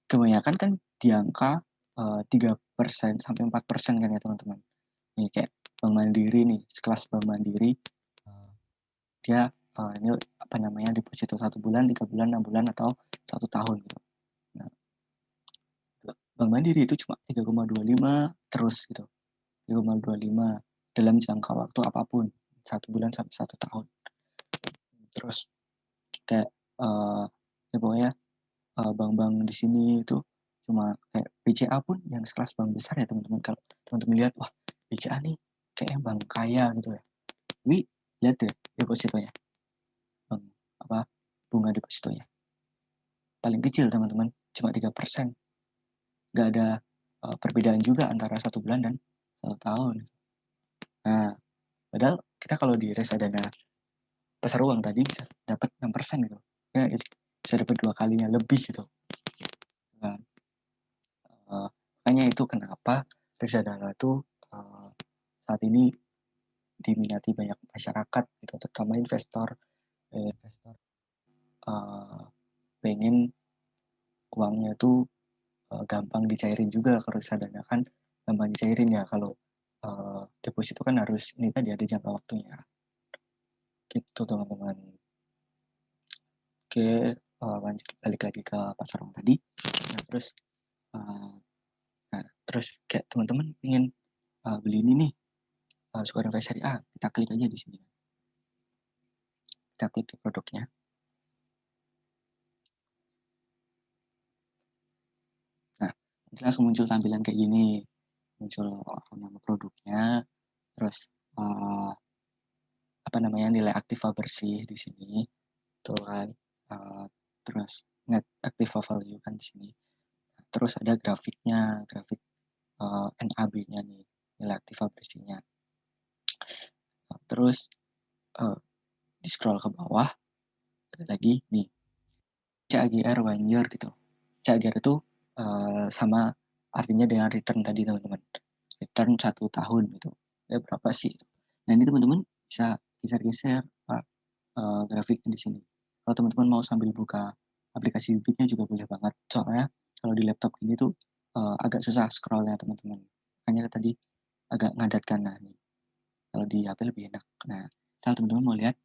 Kebanyakan kan di angka 3% sampai 4% kan ya teman-teman. Ini kayak Bank Mandiri nih, sekelas Bank Mandiri. Dia ini deposito 1 bulan, 3 bulan, 6 bulan, atau 1 tahun gitu. Nah, Bank Mandiri itu cuma 3,25 terus gitu. 3,25 dalam jangka waktu apapun, 1 bulan sampai 1 tahun. Terus kayak pokoknya bank-bank di sini itu cuma kayak BCA pun yang sekelas bank besar ya teman-teman. Kalau teman-teman lihat, wah BCA nih kayaknya bank kaya gitu ya. Tapi lihat deh depositonya, bunga depositonya paling kecil teman-teman, cuma 3%. Nggak ada perbedaan juga antara 1 bulan dan 1 tahun. Nah, padahal kita kalau di reksadana pasar uang tadi bisa dapat 6% gitu. Ya, bisa dapat 2 kalinya lebih gitu. Nah, makanya itu kenapa reksadana itu saat ini diminati banyak masyarakat gitu, terutama investor pengen uangnya itu gampang dicairin juga. Kalau reksadana kan gampang dicairin ya, kalau deposito kan harus ini tadi ada jangka waktunya gitu teman-teman. Oke, lanjut balik lagi ke pasar uang tadi. Nah, terus kayak teman-teman ingin beli ini nih, Skor Invest Syariah, kita klik aja di sini. Kita klik di produknya. Nah, nanti langsung muncul tampilan kayak gini. Muncul nama produknya, terus nilai aktiva bersih di sini. tuh kan. Terus net active value kan di sini. Terus ada grafiknya, grafik NAB-nya nih, nilai aktiva bersihnya. Terus di scroll ke bawah, ada lagi nih, CAGR 1 year gitu. CAGR itu sama artinya dengan return tadi teman-teman. Return 1 tahun gitu. Ya berapa sih? Nah ini teman-teman bisa geser-geser grafiknya di sini. Kalau teman-teman mau sambil buka aplikasi Bibitnya juga boleh banget. Soalnya kalau di laptop ini tuh agak susah scrollnya teman-teman. Makanya tadi agak ngadat kanan nih. Kalau di HP lebih enak. Nah, kalau teman-teman mau lihat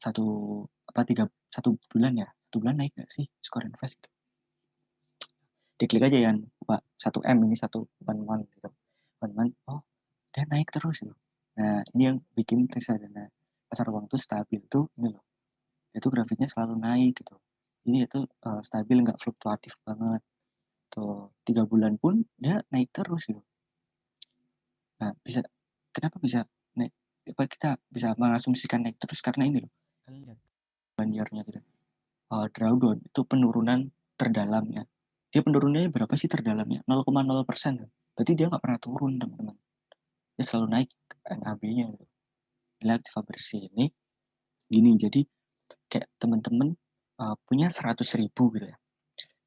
satu bulan ya, 1 bulan naik nggak sih skor invest gitu. Diklik aja ya, Pak, 1M ini 1 gitu. Teman-teman, oh dia naik terus gitu. Nah, ini yang bikin reksadana pasar uang tuh stabil tuh ini loh. Itu grafiknya selalu naik gitu. Jadi itu stabil, nggak fluktuatif banget. Tuh 3 bulan pun dia naik terus gitu. Nah, kenapa bisa naik? Apa kita bisa mengasumsikan naik terus karena ini loh. Kalian lihat banjarnya gitu. Drawdown itu penurunan terdalamnya. Dia penurunannya berapa sih terdalamnya? 0,0%. Berarti dia nggak pernah turun teman-teman. Dia selalu naik NAB-nya gitu. Nilai aktiva bersih ini gini, jadi kayak teman-teman punya 100.000 gitu ya.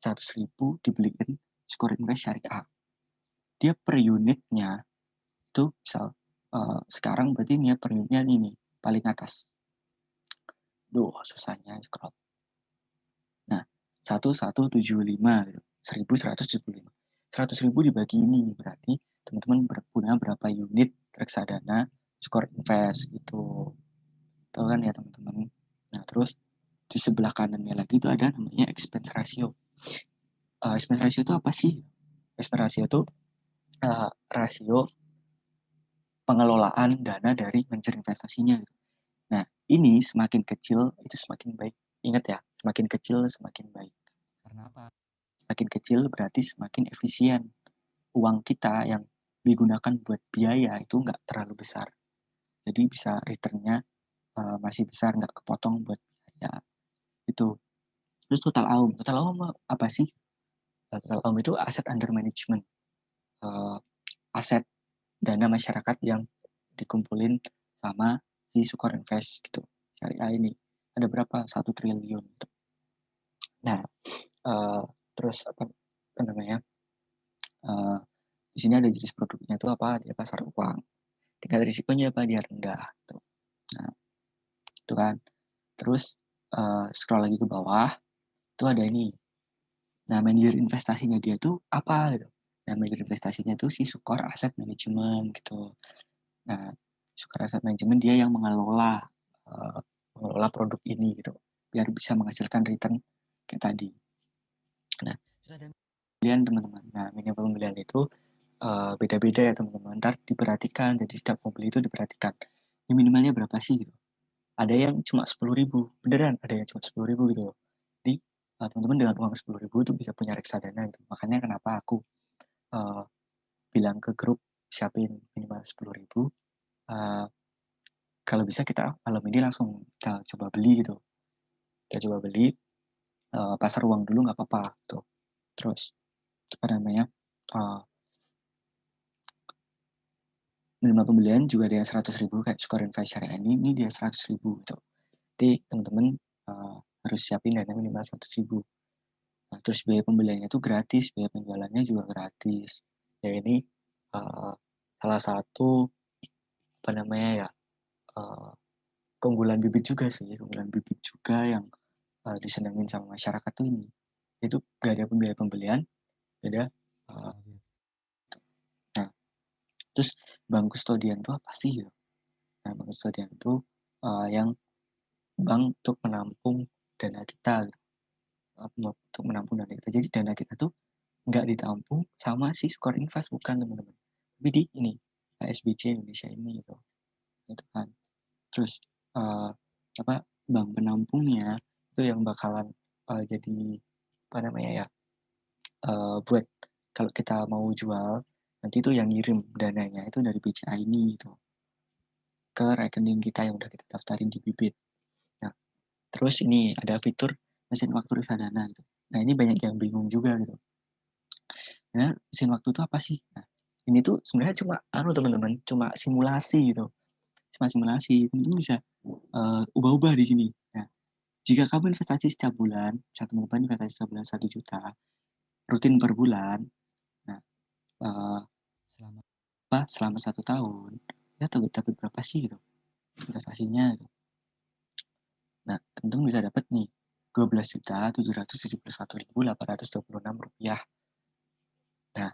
100.000 dibeliin skor invest syariah. Dia per unitnya itu misal sekarang berarti dia per unitnya ini paling atas. Duh, susahnya scroll. Nah, 1175 gitu. 1175. 100.000 dibagi ini berarti teman-teman punya berapa unit reksadana skor invest gitu. Tahu kan ya teman-teman. Nah, terus di sebelah kanannya lagi itu ada namanya expense ratio. Expense ratio itu apa sih? Expense ratio itu rasio pengelolaan dana dari manajer investasinya. Nah, ini semakin kecil itu semakin baik. Ingat ya, semakin kecil semakin baik. Karena apa? Semakin kecil berarti semakin efisien. Uang kita yang digunakan buat biaya itu nggak terlalu besar. Jadi bisa returnnya masih besar, nggak kepotong buat biaya. Itu. Terus total AUM. Total AUM apa sih? Total AUM itu aset under management. Aset dana masyarakat yang dikumpulin sama si Sukor Invest gitu. Syariah ini ada berapa? 1 triliun gitu. Nah, terus apa namanya? Di sini ada jenis produknya itu apa? Dia pasar uang. Tingkat risikonya apa? Dia rendah. Gitu. Nah, itu kan. Terus scroll lagi ke bawah, itu ada ini. Nah, manajer investasinya dia tuh apa gitu. Nah, manajer investasinya tuh si Sukor Asset Management gitu. Nah, Sukor Asset Management dia yang mengelola produk ini gitu, biar bisa menghasilkan return kayak tadi. Nah, terus ada pembelian teman-teman. Nah, minimal pembelian itu beda-beda ya teman-teman. Ntar diperhatikan, jadi setiap pembeli itu diperhatikan. Ini minimalnya berapa sih gitu. Ada yang cuma 10.000, beneran ada yang cuma 10.000 gitu loh. Jadi teman-teman dengan uang 10.000 itu bisa punya reksadana gitu. Makanya kenapa aku bilang ke grup siapin minimal 10.000. Kalau bisa kita malam ini langsung kita coba beli gitu. Kita coba beli pasar uang dulu nggak apa-apa gitu. Terus apa namanya? Minimal pembelian juga ada yang 100.000 kayak skor invest syariah ini dia 100.000 gitu. Jadi teman-teman harus siapin dana minimal 100.000. Nah, terus biaya pembeliannya itu gratis, biaya penjualannya juga gratis. Ya ini salah satu apa namanya ya keunggulan Bibit juga sih, keunggulan Bibit juga yang disenangin sama masyarakat tuh ini. Itu gak ada biaya pembelian, beda. Nah, terus bank kustodian itu apa sih? Ya? Nah, bank kustodian itu yang bank untuk menampung dana kita, gitu. Untuk menampung dana kita. Jadi dana kita tuh nggak ditampung sama si skor invest, bukan teman-teman. Tapi di ini ASBC Indonesia ini gitu. Itu kan. Terus apa bank penampungnya itu yang bakalan jadi apa namanya ya buat kalau kita mau jual nanti itu yang ngirim dananya itu dari BCA ini gitu ke rekening kita yang udah kita daftarin di Bibit. Nah, Terus ini ada fitur mesin waktu reksadana gitu. Nah, ini banyak yang bingung juga gitu. Nah, mesin waktu itu apa sih? Nah, ini tuh sebenarnya cuma teman-teman, cuma simulasi gitu. Cuma simulasi. Teman-teman bisa ubah-ubah di sini. Nah, jika kamu investasi setiap bulan, teman-teman investasi setiap bulan 1 juta, rutin per bulan, nah, selama selama 1 tahun, ya dapat berapa sih gitu investasinya gitu. Nah, teman-teman bisa dapat nih Rp12.771.826. Nah,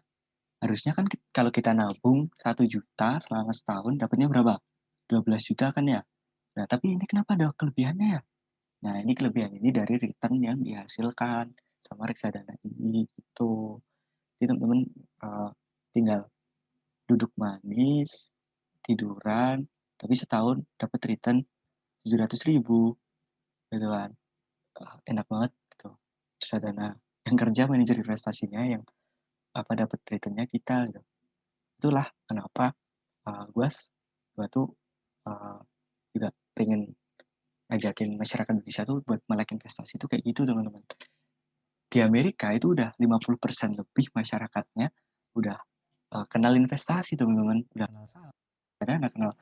harusnya kan kalau kita nabung 1 juta selama setahun dapatnya berapa? 12 juta kan ya? Nah, tapi ini kenapa ada kelebihannya ya? Nah, ini kelebihan ini dari return yang dihasilkan sama reksadana ini gitu. Jadi teman-teman tinggal duduk manis, tiduran, tapi setahun dapat return 700.000 gitu kan. Enak banget gitu. Reksadana yang kerja manajer investasinya yang dapat returnnya kita gitu. Itulah kenapa gue tuh juga pengen ngajakin masyarakat Indonesia tuh buat melek investasi tuh kayak gitu teman-teman. Di Amerika itu udah 50% lebih masyarakatnya udah kenal investasi teman-teman, udah kenal saham, nggak kenal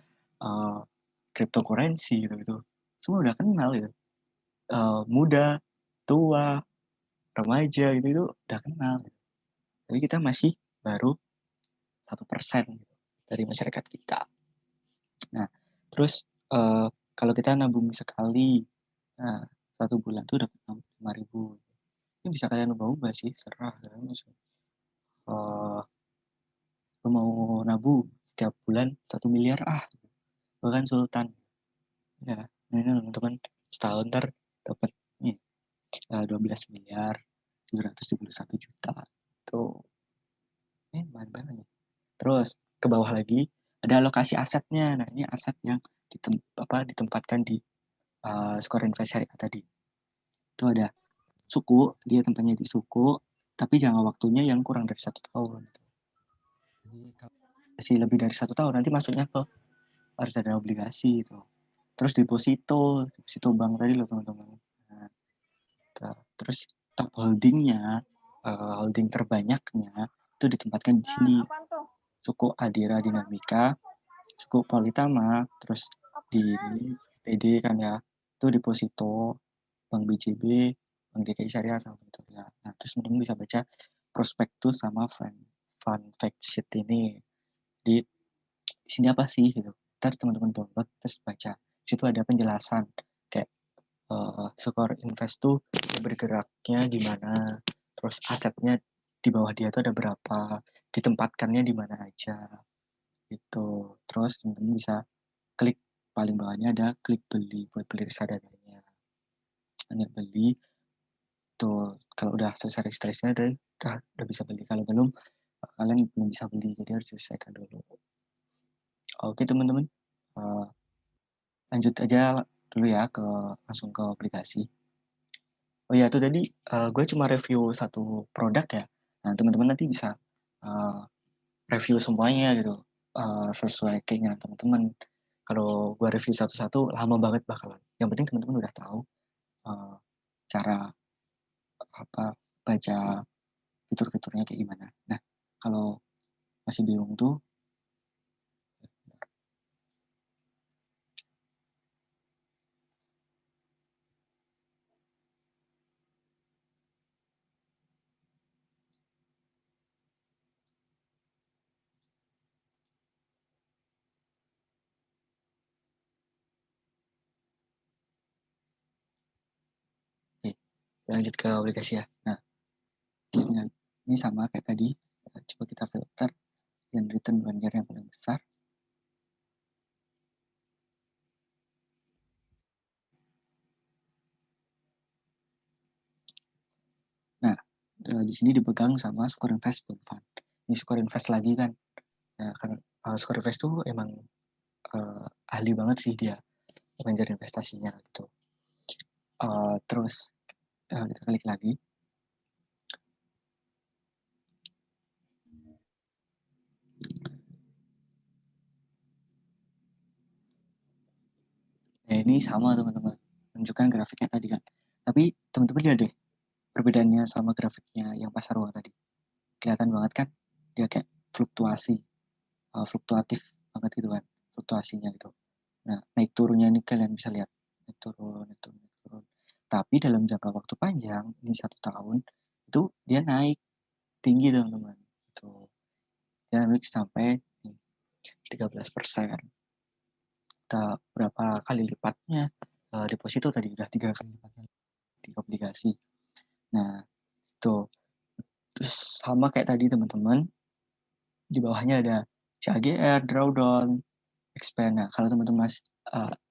cryptocurrency gitu, semua udah kenal gitu. Muda, tua, remaja gitu itu udah kenal. Gitu. Tapi kita masih baru 1% gitu, dari masyarakat kita. Nah, terus kalau kita nabung sekali, nah 1 bulan tuh dapat 65.000. Ini bisa kalian ubah-ubah sih, serah kalian lu mau nabung setiap bulan 1 miliar bahkan sultan ya. Ini teman-teman setahun ntar dapat nih 12 miliar 771 juta tuh, lumayan banget nih. Terus ke bawah lagi ada alokasi asetnya. Nah, ini aset yang ditempatkan di skor invest syariah tadi. Itu ada suku, dia tempatnya di suku, tapi jangka waktunya yang kurang dari 1 tahun. Jadi kalau masih lebih dari 1 tahun nanti masuknya ke reksadana obligasi itu. Terus deposito bank tadi loh teman-teman. Nah, terus top holdingnya, holding terbanyaknya itu ditempatkan di sini. Suku Adira Dinamika, suku Politama, terus di PD kan ya, itu deposito, Bank BJB, Bank DKI Syariah sama gitu ya. Nah, terus teman-teman bisa baca prospektus sama fund fact sheet ini. Di sini apa sih gitu. Ntar teman-teman download terus baca. Di situ ada penjelasan kayak skor invest tuh bergeraknya gimana, terus asetnya di bawah dia tuh ada berapa, ditempatkannya di mana aja gitu. Terus teman-teman bisa klik paling bawahnya ada klik beli buat beli reksadananya. Hanya beli tuh, kalau udah selesai registrasinya udah bisa beli. Kalau belum kalian belum bisa beli, jadi harus selesaikan dulu. Oke teman-teman, lanjut aja dulu ya langsung ke aplikasi. Oh iya, itu tadi gue cuma review 1 produk ya. Nah, teman-teman nanti bisa review semuanya gitu, sesuai keinginan teman-teman. Kalau gue review satu-satu lama banget bakalan. Yang penting teman-teman udah tahu cara baca fitur-fiturnya kayak gimana. Nah, kalau masih bingung tuh, lanjut ke aplikasi ya. Nah, ini sama kayak tadi. Coba kita filter dan return banner yang paling besar. Nah, di sini dipegang sama Skor Invest Bond Fund. Ini Skor Invest lagi kan. Nah, karena Skor Invest tuh emang ahli banget sih dia manajer investasinya gitu. Terus kita klik lagi. Nah, ini sama teman-teman. menunjukkan grafiknya tadi kan. Tapi teman-teman lihat deh perbedaannya sama grafiknya yang pasar uang tadi. Kelihatan banget kan dia kayak fluktuatif banget gitu kan fluktuasinya gitu. Nah, naik turunnya ini kalian bisa lihat naik turun, naik turun, naik turun. Tapi dalam jangka waktu panjang ini 1 tahun itu dia naik tinggi teman-teman. Itu dia naik sampai 13%. Kita berapa kali lipatnya deposito tadi udah 3 kali lipatnya di obligasi. Nah, itu terus sama kayak tadi teman-teman di bawahnya ada CAGR, drawdown, expand. Nah, kalau teman-teman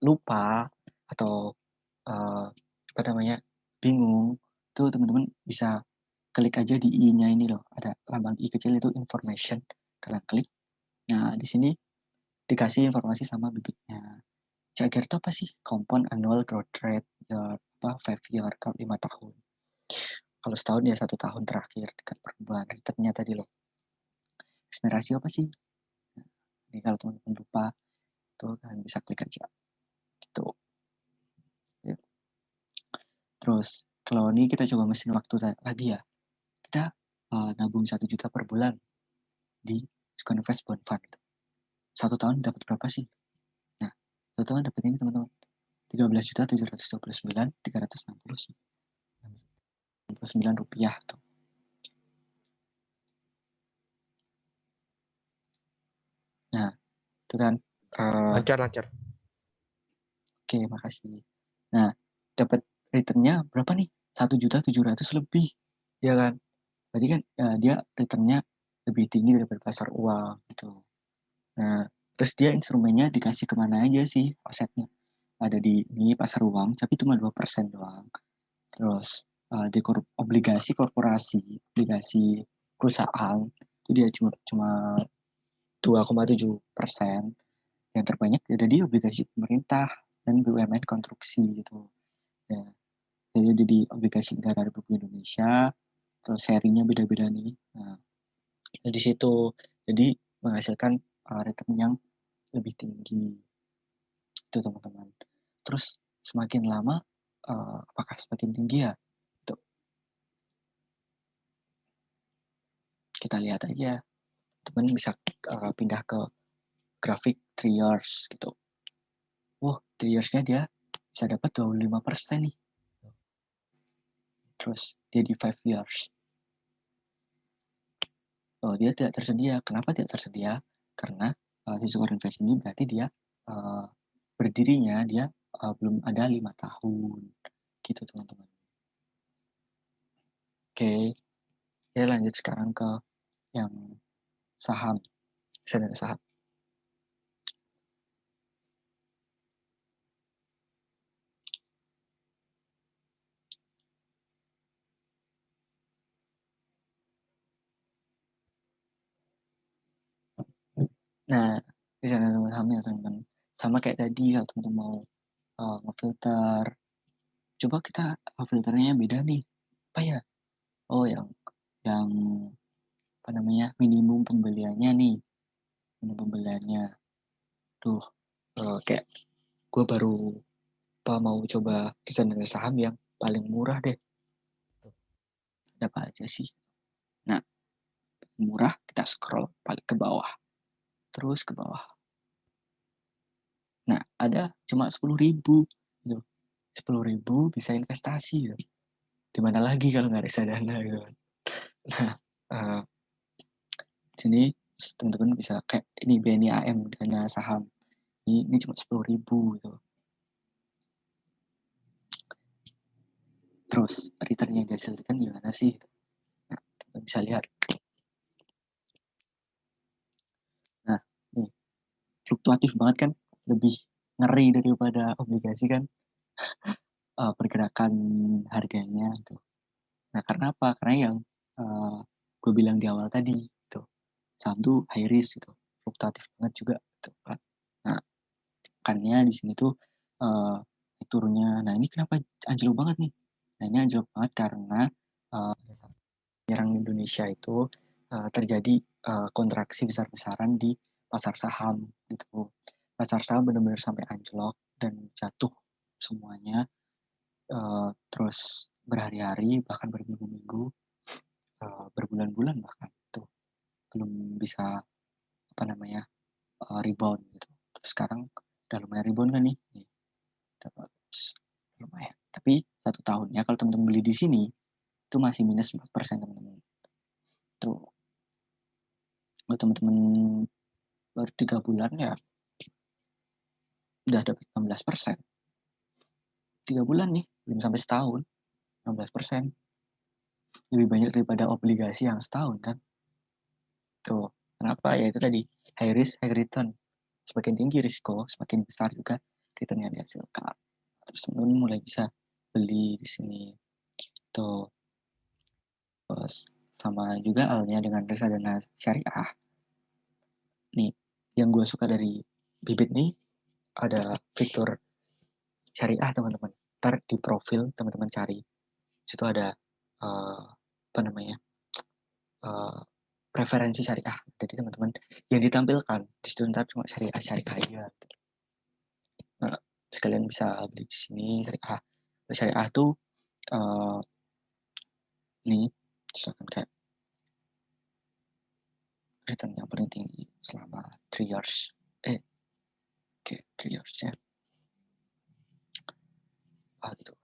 lupa atau apa namanya bingung, tuh teman-teman bisa klik aja di i-nya ini loh, ada lambang i kecil itu information, kalian klik. Nah, di sini dikasih informasi sama bibitnya. CAGR itu apa sih? Compound Annual Growth Rate, ya, 5 year, kalau 5 tahun. Kalau setahun ya 1 tahun terakhir, tingkat pertumbuhan. Returnnya tadi loh. Expense ratio apa sih? Ini kalau teman-teman lupa, tuh kalian bisa klik aja. Gitu. Ya. Terus, kalau ini kita coba mesin waktu lagi ya. Kita nabung 1 juta per bulan di Sconinvest Bond Fund. 1 tahun dapat berapa sih? Nah, 1 tahun dapat ini teman-teman. 13.729.369 rupiah tuh. Nah, itu kan Lancar. oke, makasih. Nah, dapat returnnya berapa nih? 1.700.000 lebih, ya kan? Berarti kan dia returnnya lebih tinggi daripada pasar uang gitu. Nah, terus dia instrumennya dikasih kemana aja sih asetnya? Ada di ini pasar uang, tapi cuma 2% doang. Terus di obligasi korporasi, obligasi perusahaan itu dia cuma 2,7%. Yang terbanyak ada di obligasi pemerintah dan BUMN konstruksi gitu. Ya, jadi ada di obligasi negara Republik Indonesia, terus serinya beda-beda nih. Nah, di situ jadi menghasilkan return yang lebih tinggi itu teman-teman. Terus semakin lama apakah semakin tinggi ya? Tuh, kita lihat aja. Teman bisa pindah ke grafik 3 years gitu. Wah, 3 years-nya dia bisa dapat 25% nih. Terus dia di 5 years. Oh, dia tidak tersedia. Kenapa tidak tersedia? Karena si Sconinvest ini berarti dia berdirinya dia belum ada 5 tahun. Gitu teman-teman. Oke, saya lanjut sekarang ke yang saham. Reksadana saham. Nah, reksadana saham ya teman-teman. Sama kayak tadi kalau teman-teman mau ngefilter. Coba kita filternya beda nih. Apa ya? Oh, yang apa namanya? Minimum pembeliannya nih. Minimum pembeliannya. Tuh, kayak gue baru mau coba reksadana saham yang paling murah deh. Ada apa aja sih? Nah, murah kita scroll paling ke bawah. Terus ke bawah. Nah, ada cuma 10.000 gitu. 10.000 bisa investasi gitu. Di mana lagi kalau nggak reksadana gitu. Nah, sini teman-teman bisa kayak ini BNI AM dana saham. Ini cuma 10.000 gitu. Terus return yang dihasilkan gimana sih? Nah, kita bisa lihat. Nah, nih fluktuatif banget kan, lebih ngeri daripada obligasi kan pergerakan harganya gitu. Nah, karena apa? Karena yang gue bilang di awal tadi gitu. Saham tuh high risk gitu, fluktuatif banget juga gitu kan. Nah, kannya di sini tuh turunnya. Nah, ini kenapa anjlok banget nih? Nah, ini anjlok banget karena yang Indonesia itu terjadi kontraksi besar-besaran di pasar saham gitu. Pasar saham benar-benar sampai anjlok dan jatuh semuanya terus berhari-hari bahkan berminggu-minggu, berbulan-bulan bahkan tuh belum bisa apa namanya rebound gitu. Terus sekarang udah lumayan rebound kan nih, dapat lumayan. Tapi 1 tahunnya kalau teman-teman beli di sini itu masih minus 4% teman-teman. Tuh buat teman-teman baru 3 bulan ya udah dapat 16%. 3 bulan nih, belum sampai setahun, 16%. Lebih banyak daripada obligasi yang setahun kan. Tuh, kenapa? Ya itu tadi, high risk, high return. Semakin tinggi risiko, semakin besar juga return yang dihasilkan. Terus teman-teman mulai bisa beli di sini. Tuh, terus sama juga halnya dengan reksadana syariah. Nih, yang gue suka dari Bibit nih, ada fitur syariah teman-teman. Ntar di profil teman-teman cari. Situ ada apa namanya preferensi syariah. Jadi teman-teman yang ditampilkan di situ ntar cuma syariah aja. Nah, sekalian bisa beli di sini syariah. Syariah tuh nih misalkan kayak return yang paling tinggi selama 3 years. 3 years ya. Gitu.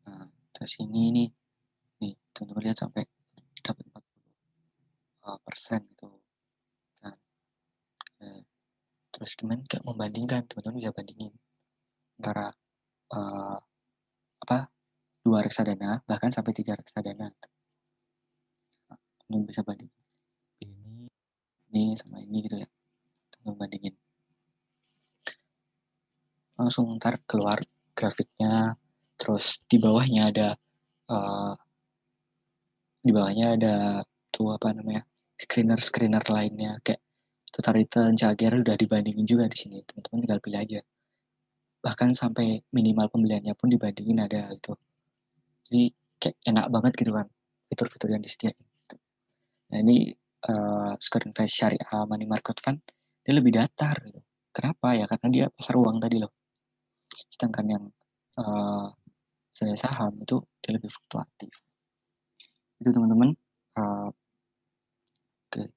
Nah, terus ini nih teman-teman lihat sampai dapat 40% gitu kan. Terus gimana kayak membandingkan, teman-teman bisa bandingin antara dua reksadana bahkan sampai 3 reksadana. Nah, teman-teman bisa bandingin ini sama ini gitu ya, teman-teman bandingin. Langsung ntar keluar grafiknya, terus di bawahnya ada tuh apa namanya screener lainnya kayak total return, Jager udah dibandingin juga di sini. Teman-teman tinggal pilih aja. Bahkan sampai minimal pembeliannya pun dibandingin ada gitu. Jadi kayak enak banget gitu kan fitur-fitur yang disediain. Nah ini Square Invest Syariah Money Market Fund dia lebih datar gitu. Kenapa ya? Karena dia pasar uang tadi loh. Sedangkan yang saham itu dia lebih fluktuatif. Itu teman-teman. Oke.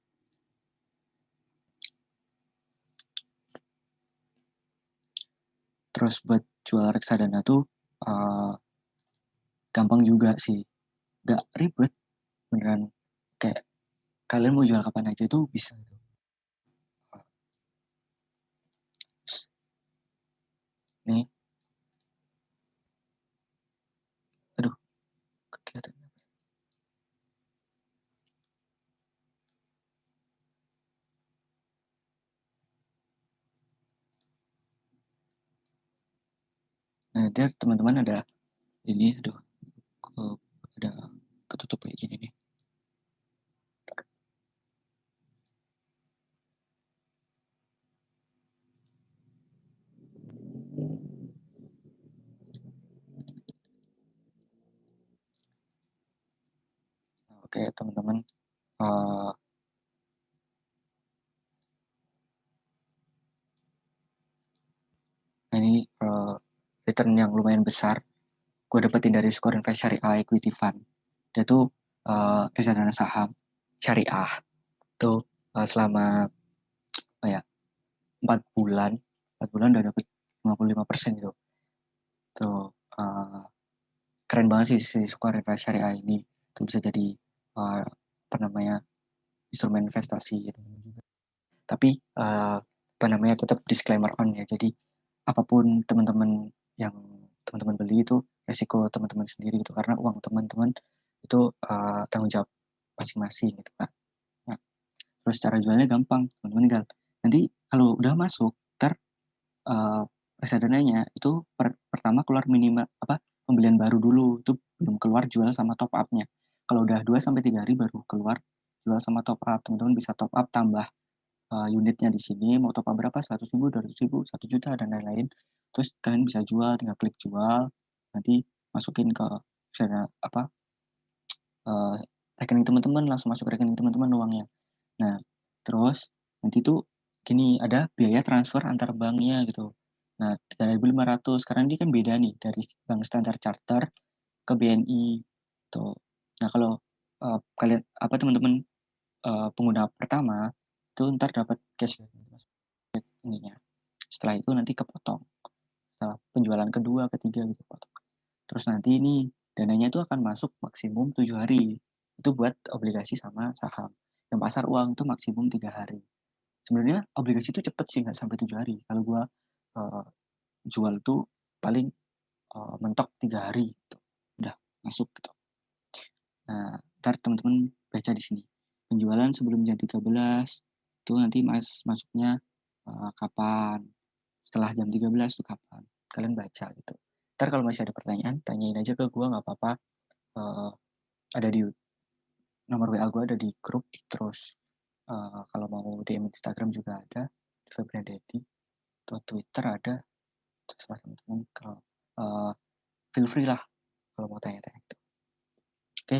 Terus buat jual reksadana tuh gampang juga sih. Gak ribet. Beneran kayak kalian mau jual kapan aja tuh bisa. Nih. Aduh. Kelihatan. Nah, dia teman-teman ada ini, aduh, ada ketutup kayak gini nih. Oke, teman-teman. Nah, ini return yang lumayan besar. Gue dapetin dari Square Invest Syariah Equity Fund. Dia tuh reksadana saham syariah. Tuh selama 4 bulan udah dapet 55% gitu. Tuh keren banget sih si Square Invest Syariah ini. Tuh bisa jadi apa namanya instrumen investasi gitu. Tapi tetap disclaimer on ya. Jadi apapun teman-teman yang teman-teman beli itu resiko teman-teman sendiri gitu, karena uang teman-teman itu tanggung jawab masing-masing gitu kan. Nah, terus cara jualnya gampang, teman-teman tinggal nanti kalau udah masuk reksadananya itu pertama keluar minimal pembelian baru dulu, itu belum keluar jual sama top up-nya. Kalau udah 2-3 hari baru keluar jual sama top up. Teman-teman bisa top up tambah unitnya di sini, mau top up berapa, 100.000, 200.000, 1 juta dan lain-lain. Terus kalian bisa jual, tinggal klik jual, nanti masukin ke rekening teman-teman, langsung masuk ke rekening teman-teman uangnya. Nah, terus nanti tuh gini, ada biaya transfer antar banknya gitu. Nah, 3.500 karena ini kan beda nih dari Bank Standard Chartered ke BNI tuh. Nah, kalau kalian teman-teman pengguna pertama itu ntar dapat cashback ininya. Setelah itu nanti kepotong. Setelah penjualan kedua, ketiga gitu potong. Terus nanti ini dananya itu akan masuk maksimum 7 hari. Itu buat obligasi sama saham. Yang pasar uang itu maksimum 3 hari. Sebenarnya obligasi itu cepet sih, nggak sampai 7 hari. Kalau gua jual tuh paling mentok 3 hari gitu. Udah masuk gitu. Nah, ntar teman-teman baca di sini. Penjualan sebelum jam 13 itu nanti masuknya kapan? Setelah jam 13 tuh kapan? Kalian baca gitu. Ntar kalau masih ada pertanyaan, tanyain aja ke gua nggak apa-apa. Ada di nomor WA gua ada di grup. Terus kalau mau DM Instagram juga ada di Febrian Dedi. Atau Twitter ada. Terus teman-teman kalau feel free lah kalau mau tanya-tanya gitu. Oke,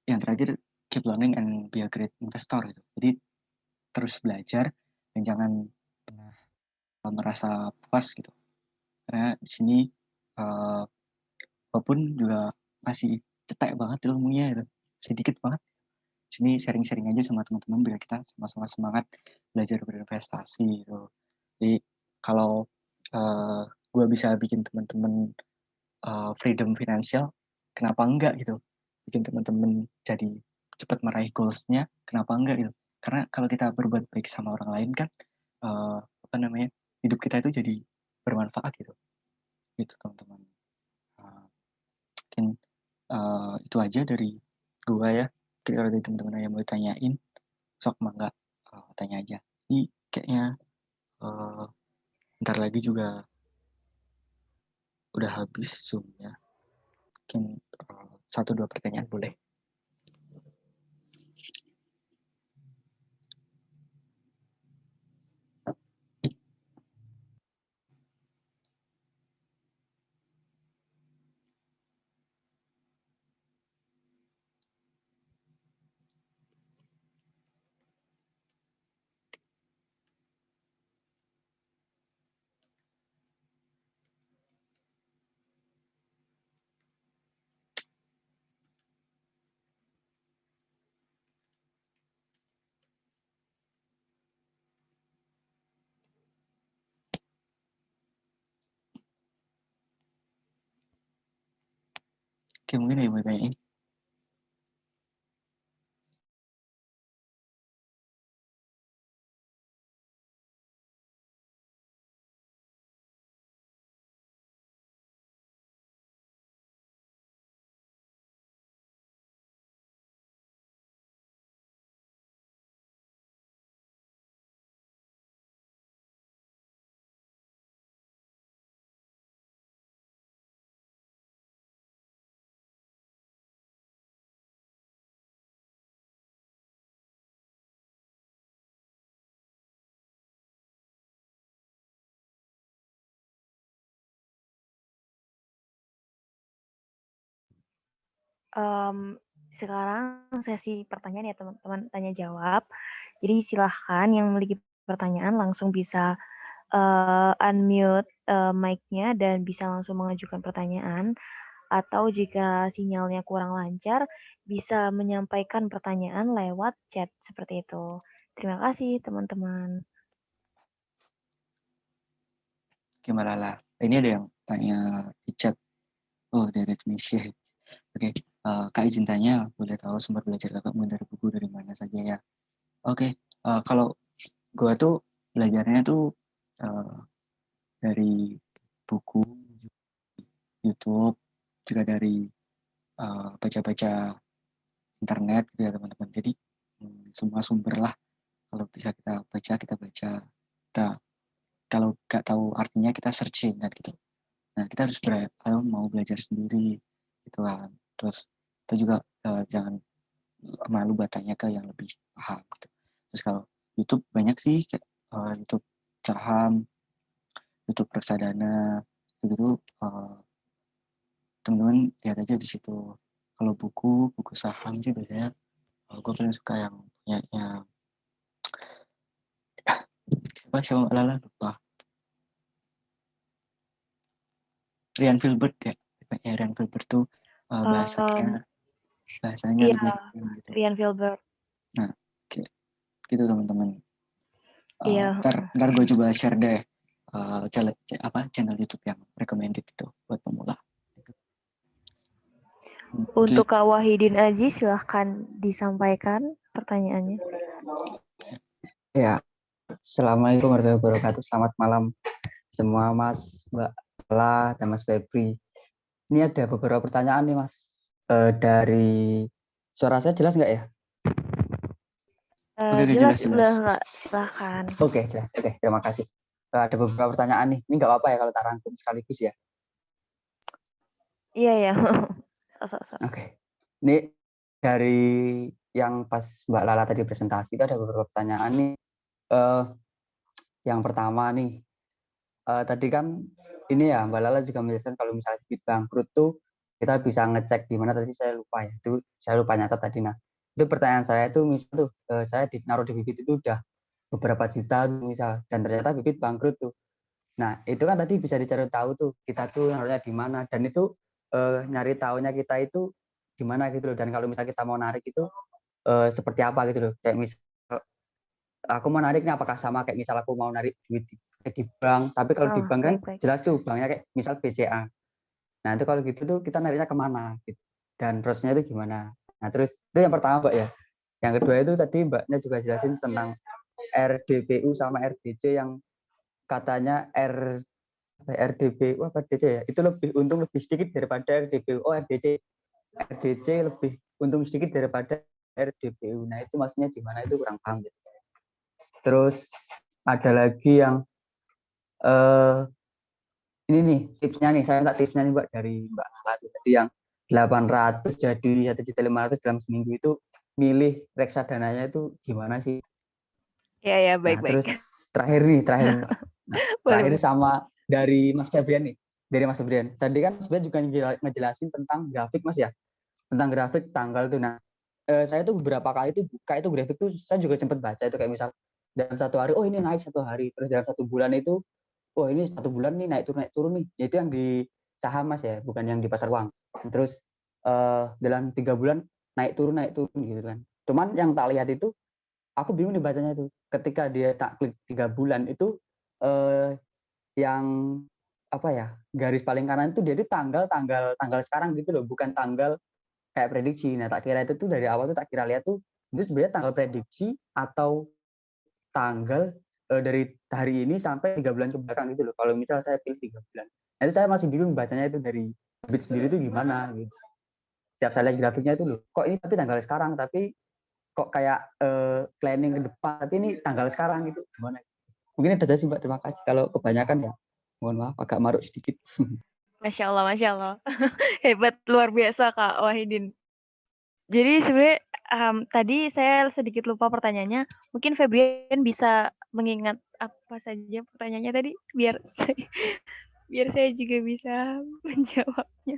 yang terakhir keep learning and be a great investor gitu. Jadi terus belajar dan jangan pernah merasa puas gitu. Karena di sini walaupun juga masih cetek banget ilmunya gitu, sedikit banget. Di sini sharing-sharing aja sama teman-teman biar kita sama-sama semangat belajar berinvestasi gitu. Jadi kalau gue bisa bikin teman-teman freedom finansial, kenapa enggak gitu? Bikin teman-teman jadi cepat meraih goals-nya, kenapa enggak gitu? Karena kalau kita berbuat baik sama orang lain kan, hidup kita itu jadi bermanfaat gitu. Gitu teman-teman. Mungkin itu aja dari gua ya. Kalau dari teman-teman yang mau tanyain, sok mangga tanya aja. Ini kayaknya ntar lagi juga udah habis Zoom-nya. Mungkin 1-2 pertanyaan boleh. Oke, mungkin yang mau tanyain. Sekarang sesi pertanyaan ya teman-teman, tanya jawab. Jadi silahkan yang memiliki pertanyaan langsung bisa unmute mic-nya dan bisa langsung mengajukan pertanyaan. Atau jika sinyalnya kurang lancar, bisa menyampaikan pertanyaan lewat chat seperti itu. Terima kasih teman-teman. Gimana lah? Ini ada yang tanya di chat. Oh, dari Indonesia. Oke, Kak izin tanya, boleh tahu sumber belajar kakakmu dari buku dari mana saja ya? Oke, kalau gue tuh belajarnya tuh dari buku, YouTube, juga dari baca-baca internet gitu ya teman-teman. Jadi semua sumber lah. Kalau bisa kita baca, kita baca. Kita kalau nggak tahu artinya kita searching kan gitu. Nah kita harus mau belajar sendiri gitu kan. Terus kita juga jangan malu bertanya ke yang lebih paham gitu. Terus kalau YouTube banyak sih kayak YouTube saham, YouTube reksadana, gitu teman-teman lihat aja di situ. Kalau buku saham sih biasanya gue paling suka yang punya siapa Alala lupa. Ryan Filbert ya. Ryan Filbert tuh bahasanya Iya, lebih keren gitu. Ryan Filbert. Nah, gitu teman-teman. Iya. Ntar gue coba share deh channel YouTube yang recommended itu buat pemula. Untuk Kak Wahidin Aji silahkan disampaikan pertanyaannya. Ya, Assalamualaikum warahmatullahi wabarakatuh. Selamat malam semua Mas, Mbak Lala, dan Mas Febri. Ini ada beberapa pertanyaan nih Mas. Dari suara saya jelas nggak ya? Jelas Kak, silahkan. Oke, jelas. Oke, terima kasih. Ada beberapa pertanyaan nih. Ini nggak apa-apa ya kalau tak rangkum sekaligus ya? Iya ya. Oke. Ini dari yang pas Mbak Lala tadi presentasi itu ada beberapa pertanyaan nih. Yang pertama nih, tadi kan ini ya Mbak Lala juga menjelaskan kalau misalnya bibit bangkrut tuh kita bisa ngecek di mana tadi saya lupa ya. Itu saya lupa nyata tadi. Nah, itu pertanyaan saya itu misal tuh saya naruh di bibit itu udah beberapa juta tuh misal dan ternyata bibit bangkrut tuh. Nah, itu kan tadi bisa dicari tahu tuh kita tuh naruhnya di mana dan itu nyari tahunya kita itu di mana gitu loh. Dan kalau misalnya kita mau narik itu seperti apa gitu loh. Kayak misal aku mau nariknya apakah sama kayak misal aku mau narik duit di bank, tapi kalau di bank kan jelas tuh banknya kayak misal BCA. Nah itu kalau gitu tuh kita nariknya kemana gitu. Dan prosesnya itu gimana. Nah terus itu yang pertama Mbak ya. Yang kedua itu tadi Mbaknya juga jelasin tentang RDPU sama RDC yang katanya RDPU apa RDC ya, itu lebih untung lebih sedikit daripada RDPU. Oh RDC lebih untung sedikit daripada RDPU. Nah itu maksudnya gimana, itu kurang paham gitu. Terus ada lagi yang ini nih tipsnya nih, saya minta tipsnya nih Mbak dari Mbak Lala tadi yang 800 jadi 1.500.000 dalam seminggu itu milih reksadananya itu gimana sih? Ya baik. Nah, terus terakhir terakhir sama dari Mas Febrian nih, dari Mas Febrian. Tadi kan Mas Febrian juga ngejelasin tentang grafik Mas ya, tentang grafik tanggal tuh. Nah, saya tuh beberapa kali tuh buka itu grafik tuh saya juga sempat baca itu kayak misal dalam satu hari, oh ini naik satu hari, terus dalam satu bulan itu oh ini satu bulan nih naik turun nih. Itu yang di saham Mas ya, bukan yang di pasar uang. Terus dalam 3 bulan naik turun gitu kan. Cuman yang tak lihat itu aku bingung nih bacanya itu. Ketika dia tak klik 3 bulan itu yang apa ya? Garis paling kanan itu dia itu tanggal sekarang gitu loh, bukan tanggal kayak prediksi. Nah, tak kira itu tuh dari awal tuh tak kira lihat tuh itu sebenarnya tanggal prediksi atau tanggal dari hari ini sampai 3 bulan ke belakang gitu loh. Kalau misal saya pilih 3 bulan. Nanti saya masih bingung bacanya itu dari Bit sendiri itu gimana gitu. Setiap saya lihat grafiknya itu loh, kok ini tapi tanggal sekarang, tapi kok kayak planning ke depan, tapi ini tanggal sekarang gitu. Gimana? Mungkin itu aja sih Mbak, terima kasih. Kalau kebanyakan ya mohon maaf agak maruk sedikit. Masya Allah. Hebat, luar biasa Kak Wahidin. Jadi sebenarnya tadi saya sedikit lupa pertanyaannya. Mungkin Febrian bisa mengingat apa saja pertanyaannya tadi biar saya juga bisa menjawabnya.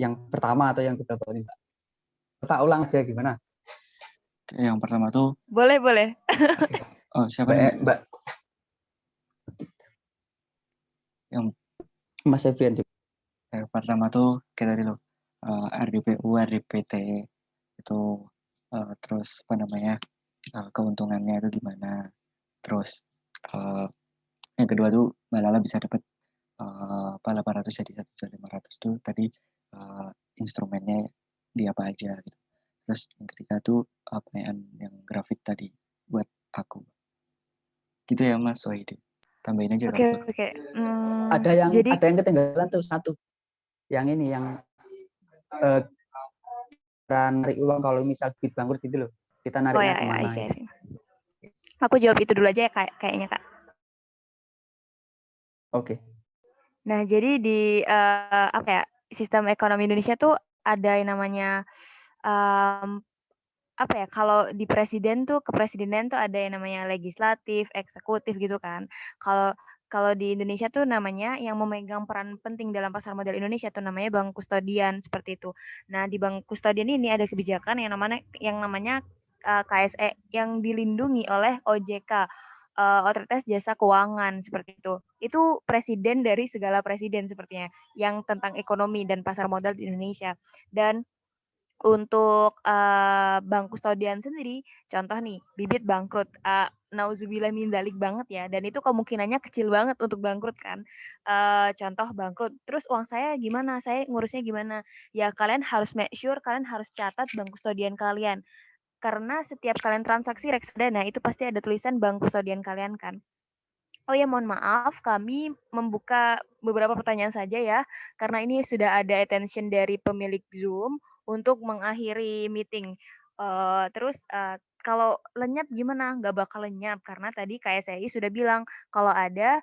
Yang pertama atau yang kedua nih Mbak? Kita ulang aja gimana? Yang pertama tuh boleh. Oh, siapa nih Mbak? Yang Mas Febrian juga. Yang pertama tuh kayak tadi loh, RDPU, RDPT itu terus apa namanya keuntungannya itu gimana. Terus yang kedua tuh Mbak Lala bisa dapat 800 jadi 1.500 tuh tadi instrumennya di apa aja gitu. Terus yang ketiga tuh pertanyaan yang grafik tadi buat aku. Gitu ya Mas Wahidi. Tambahin aja Oke. Ada yang ketinggalan tuh satu. Yang ini yang narik uang kalau misal bit bangkrut gitu loh. Kita nariknya kemana? Iya. Aku jawab itu dulu aja ya kayaknya Kak. Oke. Nah, jadi di sistem ekonomi Indonesia tuh ada yang namanya kalau di kepresidenan tuh ada yang namanya legislatif, eksekutif gitu kan. Kalau di Indonesia tuh namanya yang memegang peran penting dalam pasar modal Indonesia tuh namanya bank kustodian seperti itu. Nah, di bank kustodian ini ada kebijakan yang namanya KSE yang dilindungi oleh OJK. Otoritas Jasa Keuangan seperti itu. Itu presiden dari segala presiden sepertinya yang tentang ekonomi dan pasar modal di Indonesia. Dan untuk bank kustodian sendiri, contoh nih, bibit bangkrut, nauzubillah min dzalik banget ya, dan itu kemungkinannya kecil banget untuk bangkrut kan. Contoh bangkrut, terus uang saya gimana? Saya ngurusnya gimana? Ya kalian harus make sure kalian harus catat bank kustodian kalian. Karena setiap kalian transaksi reksadana itu pasti ada tulisan bank kustodian kalian kan. Oh ya, mohon maaf, kami membuka beberapa pertanyaan saja ya, karena ini sudah ada attention dari pemilik Zoom untuk mengakhiri meeting. Terus kalau lenyap gimana? Nggak bakal lenyap karena tadi KSEI sudah bilang kalau ada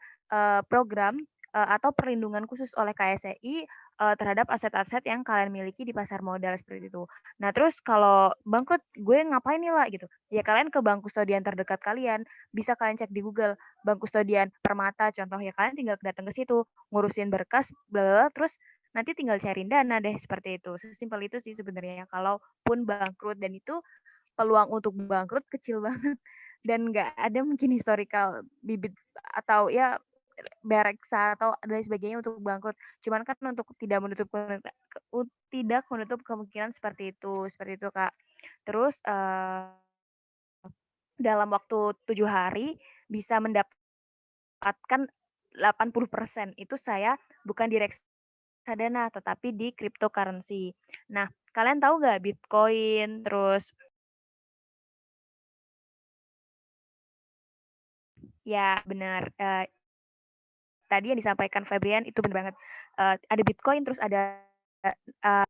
program atau perlindungan khusus oleh KSEI terhadap aset-aset yang kalian miliki di pasar modal seperti itu. Nah, terus kalau bangkrut, gue ngapain nih lah gitu? Ya kalian ke bank kustodian terdekat kalian, bisa kalian cek di Google bank kustodian Permata contoh ya kalian tinggal datang ke situ ngurusin berkas bla terus nanti tinggal cariin dana deh seperti itu. Sesimpel itu sih sebenarnya kalaupun bangkrut dan itu peluang untuk bangkrut kecil banget dan nggak ada mungkin historical bibit atau ya bereksa atau dan sebagainya untuk bangkrut. Cuman kan untuk tidak menutup kemungkinan seperti itu Kak. Terus dalam waktu 7 hari bisa mendapatkan 80% itu saya bukan di reksadana tetapi di cryptocurrency. Nah, kalian tahu nggak Bitcoin terus ya benar tadi yang disampaikan Febrian itu benar banget. Ada Bitcoin terus ada uh,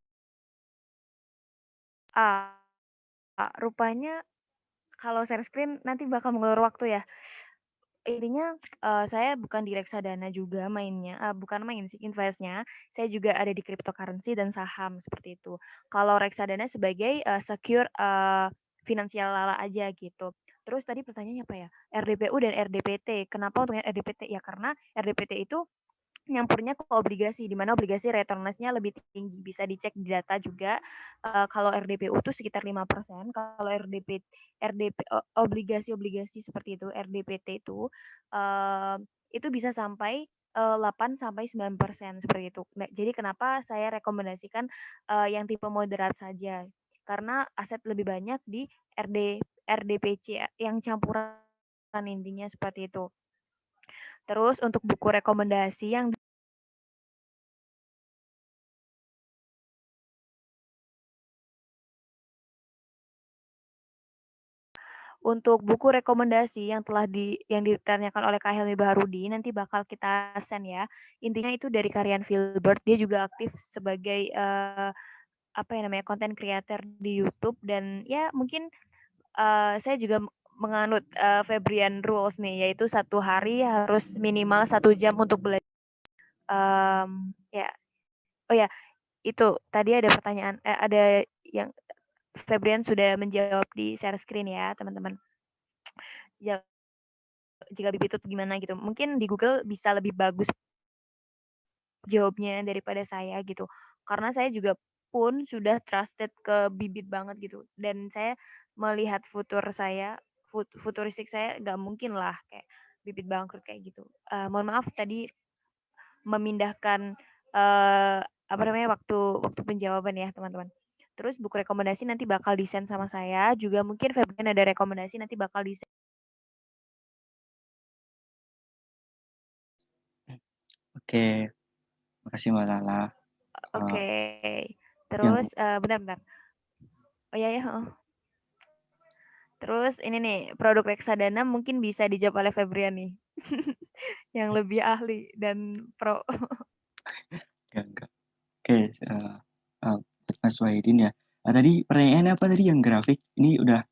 rupanya kalau share screen nanti bakal mengulur waktu ya. Intinya saya bukan di reksadana juga mainnya, bukan main sih investnya, saya juga ada di cryptocurrency dan saham seperti itu. Kalau reksadana sebagai secure finansial lala aja gitu. Terus tadi pertanyaannya apa ya? RDPU dan RDPT. Kenapa untuk yang RDPT? Ya karena RDPT itu nyampurnya ke obligasi, di mana obligasi return-nya lebih tinggi. Bisa dicek di data juga. Kalau RDPU itu sekitar 5%, kalau obligasi-obligasi seperti itu, RDPT itu bisa sampai 8 sampai 9% seperti itu. Nah, jadi kenapa saya rekomendasikan yang tipe moderat saja? Karena aset lebih banyak di RDPC yang campuran intinya seperti itu. Terus untuk buku rekomendasi yang untuk buku rekomendasi yang ditanyakan oleh Kak Helmi Baharudi nanti bakal kita send ya. Intinya itu dari Karian Filbert, dia juga aktif sebagai apa ya namanya content creator di YouTube dan ya mungkin saya juga menganut Febrian rules nih yaitu 1 hari harus minimal 1 jam untuk belajar. Ya, oh ya itu tadi ada pertanyaan ada yang Febrian sudah menjawab di share screen ya teman-teman. Ya, jika bibit itu gimana gitu. Mungkin di Google bisa lebih bagus jawabnya daripada saya gitu. Karena saya juga pun sudah trusted ke bibit banget gitu. Dan saya melihat futuristik saya nggak mungkin lah kayak bibit bangkrut kayak gitu. Mohon maaf tadi memindahkan apa namanya waktu penjawaban ya teman-teman. Terus buku rekomendasi nanti bakal desain sama saya. Juga mungkin Febrian ada rekomendasi nanti bakal desain. Oke, makasih Mbak Lala. Oke. Yang Terus bentar. Oh iya ya. Terus ini nih produk reksadana mungkin bisa dijawab oleh Febrian nih. Yang lebih ahli dan pro. enggak. Oke, Mas Wahidin ya. Tadi pertanyaannya apa tadi yang grafik? Ini udah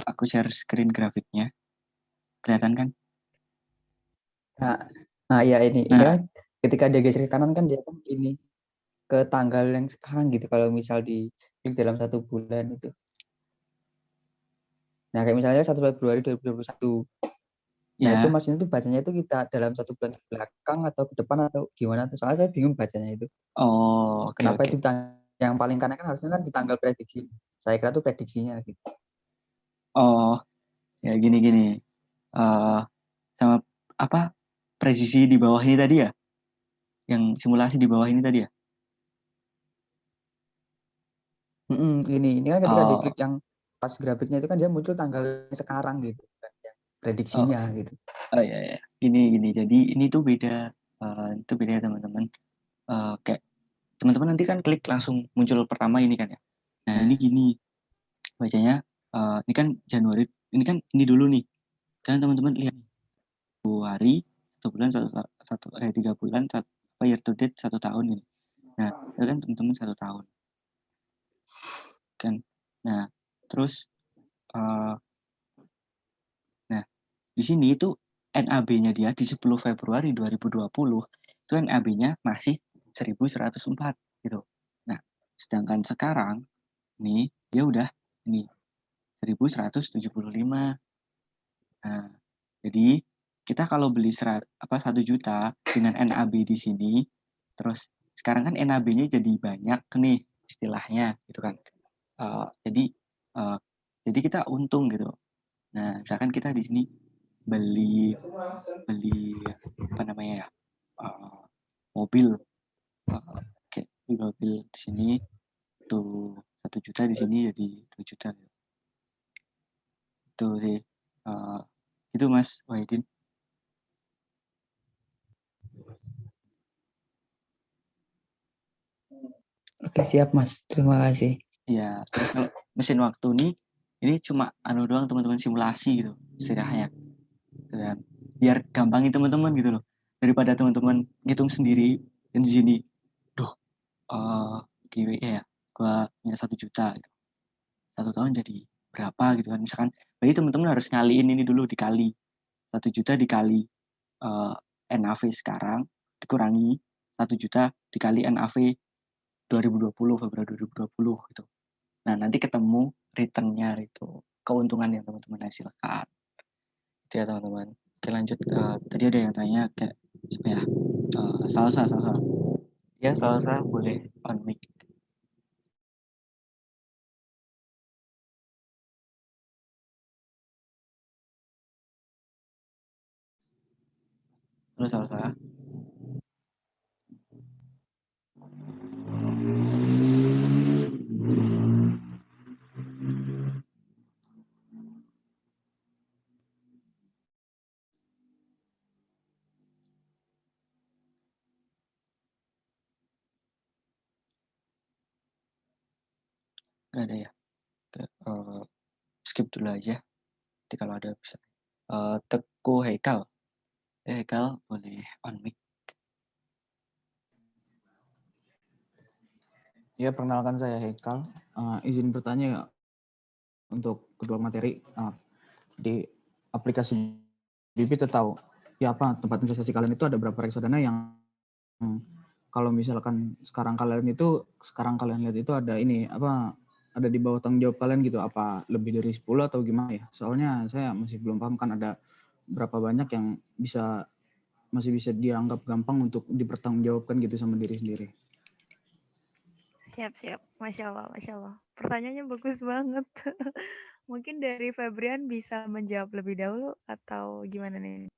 aku share screen grafiknya. Kelihatan kan? Nah ya ini Nah, kan ketika dia geser ke kanan kan dia kan ini ke tanggal yang sekarang gitu kalau misal di dalam 1 bulan itu. Nah kayak misalnya 1 Februari 2021. Nah itu ya. maksudnya itu bacanya itu kita dalam 1 bulan ke belakang atau ke depan atau gimana? Soalnya saya bingung bacanya itu. Oh, oke Kenapa oke. itu yang paling kanan kan harusnya kan di tanggal prediksi. Saya kira itu prediksinya gitu. Oh, ya gini-gini. sama apa presisi di bawah ini tadi ya, yang simulasi di bawah ini tadi ya. Ini kan ketika diklik yang pas grafiknya itu kan dia muncul tanggal sekarang gitu kan, ya, prediksinya gitu. Ya. Gini. Jadi ini tuh beda, itu beda ya teman-teman. Kayak teman-teman nanti kan klik langsung muncul pertama ini kan ya. Nah ini gini bacanya, ini kan Januari, ini kan ini dulu nih. Kan teman-teman lihat 2 hari, 1 bulan, 3 bulan, year to date 1 tahun ini. Nah, itu kan teman-teman 1 tahun. Kan. Nah, terus nah, di sini itu NAB-nya dia di 10 Februari 2020 itu NAB-nya masih 1104 gitu. Nah, sedangkan sekarang nih dia udah ini 1175. Nah, jadi kita kalau beli 1 juta dengan NAB di sini, terus sekarang kan NAB-nya jadi banyak nih istilahnya gitu kan. Jadi kita untung gitu. Nah, misalkan kita di sini beli apa namanya ya, mobil, kayak beli mobil di sini tuh 1 juta, di sini jadi 2 juta gitu. Itu sih, itu Mas Wahidin. Oke, siap Mas. Terima kasih. Iya, terus kalau mesin waktu nih, ini cuma doang teman-teman, simulasi gitu istilahnya. Gitu kan. Biar gampangin teman-teman gitu loh. Daripada teman-teman ngitung sendiri dan di sini, duh, gini ya, gua punya 1 juta gitu. 1 tahun jadi berapa gitu kan. Misalkan, berarti teman-teman harus ngaliin ini dulu, dikali 1 juta dikali NAV sekarang dikurangi 1 juta dikali NAV 2020, Februari 2020 gitu. Nah, nanti ketemu return-nya itu, keuntungan yang teman-teman hasilkan. Itu ya teman-teman. Oke, lanjut. Tadi ada yang tanya kayak siapa ya? Salsa. Ya, Salsa boleh on mic. Halo Salsa. Nggak ada ya? Skip dulu aja. Nanti kalau ada bisa. Teguh Haikal. Haikal boleh on mic. Ya, perkenalkan saya Haikal. Izin bertanya untuk kedua materi. Di aplikasi Bibit tahu ya apa tempat investasi kalian itu ada berapa reksadana yang kalau misalkan sekarang kalian lihat itu ada ini apa ada di bawah tanggung jawab kalian gitu, apa lebih dari 10 atau gimana ya? Soalnya saya masih belum paham kan ada berapa banyak yang masih bisa dianggap gampang untuk dipertanggungjawabkan gitu sama diri sendiri. Siap. Masya Allah. Pertanyaannya bagus banget. Mungkin dari Febrian bisa menjawab lebih dahulu atau gimana nih?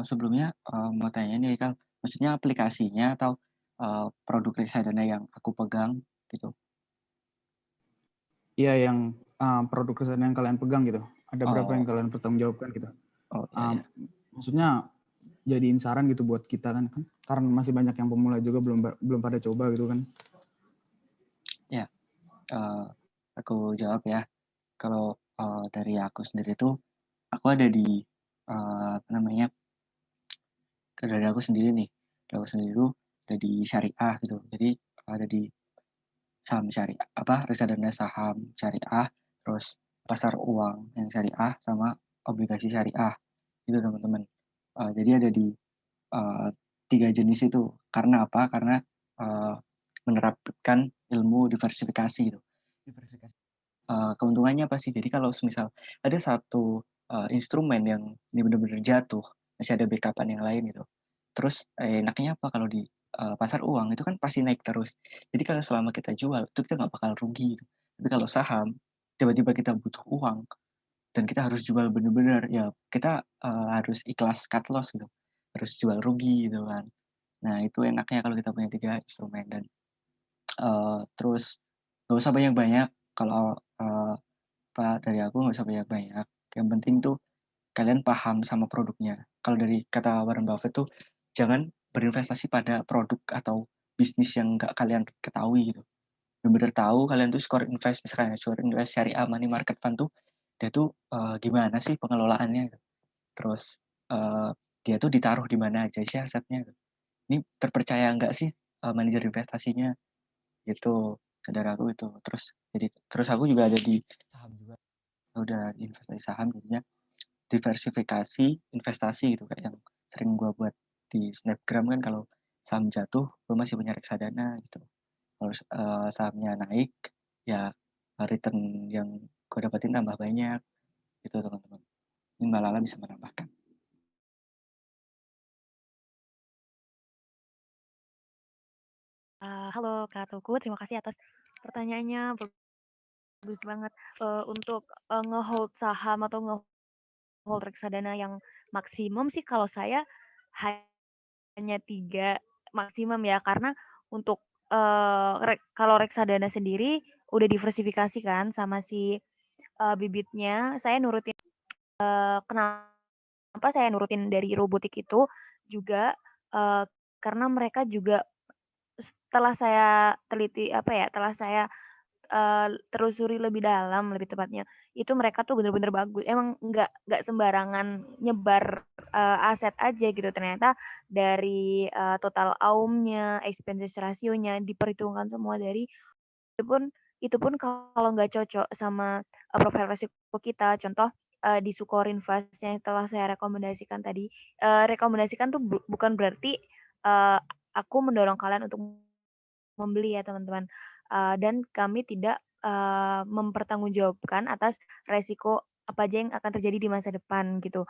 Sebelumnya mau tanya nih Haikal, maksudnya aplikasinya atau produk reksadana yang aku pegang gitu? Iya, yang produk reksadana yang kalian pegang gitu. Ada berapa yang Oh. kalian pertanggungjawabkan gitu? Iya. Maksudnya jadiin saran gitu buat kita kan karena masih banyak yang pemula juga belum pada coba gitu kan. Ya, aku jawab ya. Kalau dari aku sendiri tuh, aku ada di apa namanya? Dari aku sendiri nih, dari aku sendiri tuh ada di syariah gitu. Jadi ada di saham syariah, reksadana saham syariah, terus pasar uang yang syariah sama obligasi syariah gitu teman-teman. Jadi ada di 3 jenis itu. Karena apa? Karena menerapkan ilmu diversifikasi gitu. Keuntungannya apa sih? Jadi kalau semisal ada satu instrumen yang ini benar-benar jatuh, masih ada backup-an yang lain gitu. Terus enaknya apa kalau di pasar uang itu kan pasti naik terus. Jadi kalau selama kita jual itu kita nggak bakal rugi gitu. Tapi kalau saham tiba-tiba kita butuh uang, dan kita harus jual bener-bener, ya kita, harus ikhlas cut loss gitu, harus jual rugi gitu kan. Nah itu enaknya kalau kita punya 3 instrumen dan, terus nggak usah banyak-banyak kalau, dari aku nggak usah banyak-banyak, yang penting tuh kalian paham sama produknya. Kalau dari kata Warren Buffett tuh, jangan berinvestasi pada produk atau bisnis yang nggak kalian ketahui gitu. Bener-bener tahu kalian tuh score invest, misalkan ya, score invest syariah money market fund tuh, dia tuh, gimana sih pengelolaannya gitu. Terus, dia tuh ditaruh di mana aja sih asetnya gitu. Ini terpercaya nggak sih, manajer investasinya, gitu. Saudara aku itu. Terus aku juga ada di saham juga, udah investasi saham jadinya diversifikasi investasi gitu, kayak yang sering gua buat di Snapgram kan kalau saham jatuh, gua masih punya reksadana gitu. Kalau sahamnya naik, ya return yang gua dapetin tambah banyak, gitu teman-teman. Ini Mbak Lala bisa menambahkan. Halo Kak Tuku, terima kasih atas pertanyaannya, bagus banget. Untuk, nge-hold saham atau nge-hold reksadana yang maksimum sih kalau saya hanya 3 maksimum ya, karena untuk, kalau reksadana sendiri udah diversifikasi kan sama si, bibitnya. Saya nurutin, kenapa saya nurutin dari robotik itu juga, karena mereka juga setelah saya teliti, apa ya, setelah saya telusuri lebih dalam lebih tepatnya, itu mereka tuh bener-bener bagus. Emang nggak sembarangan nyebar, aset aja gitu. Ternyata dari, total AUM-nya, expenses ratio-nya diperhitungkan semua dari itu pun kalau nggak cocok sama, profil resiko kita. Contoh, di Sukorinvest yang telah saya rekomendasikan tadi, rekomendasikan tuh bukan berarti, aku mendorong kalian untuk membeli ya teman-teman, dan kami tidak, mempertanggungjawabkan atas resiko apa aja yang akan terjadi di masa depan gitu.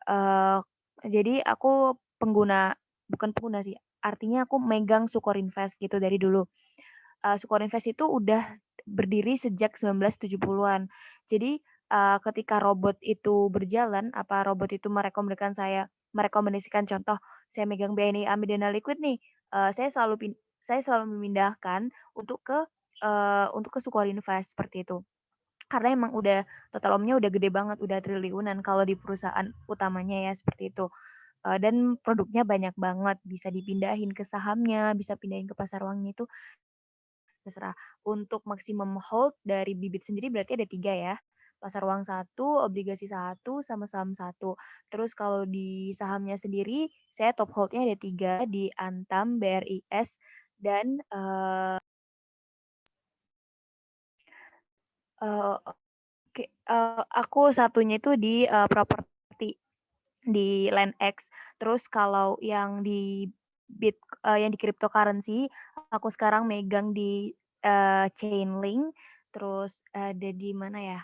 Eee, jadi aku bukan pengguna sih, artinya aku megang Sukorinvest gitu dari dulu. Sukorinvest itu udah berdiri sejak 1970-an. Jadi, ketika robot itu berjalan, robot itu merekomendasikan contoh, saya megang BNI Amedana Liquid nih, saya selalu memindahkan untuk ke Sukorinvest seperti itu. Karena emang udah total omnya udah gede banget, udah triliunan kalau di perusahaan utamanya ya, seperti itu. Dan produknya banyak banget, bisa dipindahin ke sahamnya, bisa pindahin ke pasar uangnya itu terserah. Untuk maksimum hold dari bibit sendiri berarti ada 3 ya. Pasar uang 1, obligasi 1, sama saham 1. Terus kalau di sahamnya sendiri, saya top hold-nya ada 3 di Antam, BRIS, dan aku satunya itu di properti di LandX. Terus kalau yang di yang di cryptocurrency, aku sekarang megang di, Chainlink, terus ada di mana ya,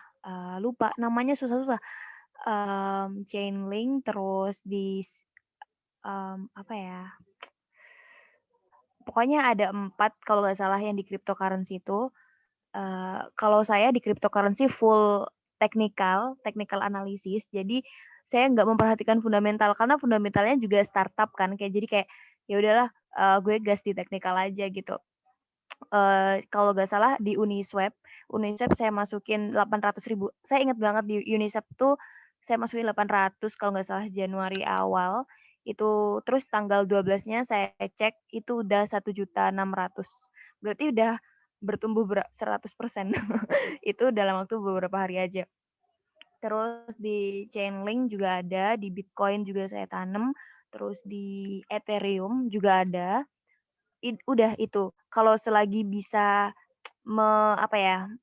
lupa namanya susah-susah, Chainlink, terus apa ya, pokoknya ada 4 kalau nggak salah yang di cryptocurrency itu. Kalau saya di cryptocurrency full technical analysis, jadi saya nggak memperhatikan fundamental, karena fundamentalnya juga startup kan, jadi kayak, ya udahlah, gue gas di technical aja gitu. Kalau nggak salah di Uniswap saya masukin 800.000, saya inget banget di Uniswap tuh saya masukin 800 kalau nggak salah Januari awal, itu terus tanggal 12-nya saya cek itu udah 1.600.000, berarti udah bertumbuh 100%. Itu dalam waktu beberapa hari aja. Terus di Chainlink juga ada, di Bitcoin juga saya tanam, terus di Ethereum juga ada. Udah itu, kalau selagi bisa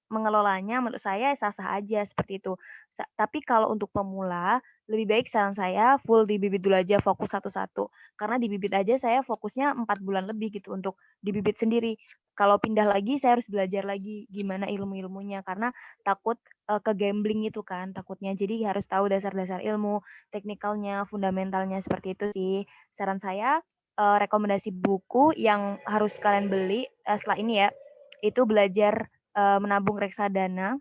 mengelolanya menurut saya sah-sah aja seperti itu. Tapi kalau untuk pemula, lebih baik saran saya full di bibit dulu aja, fokus satu-satu. Karena di bibit aja saya fokusnya 4 bulan lebih gitu untuk di bibit sendiri. Kalau pindah lagi saya harus belajar lagi gimana ilmu-ilmunya, karena takut, ke gambling itu kan takutnya. Jadi harus tahu dasar-dasar ilmu, teknikalnya, fundamentalnya, seperti itu sih. Saran saya, rekomendasi buku yang harus kalian beli, setelah ini ya, itu belajar, menabung reksadana,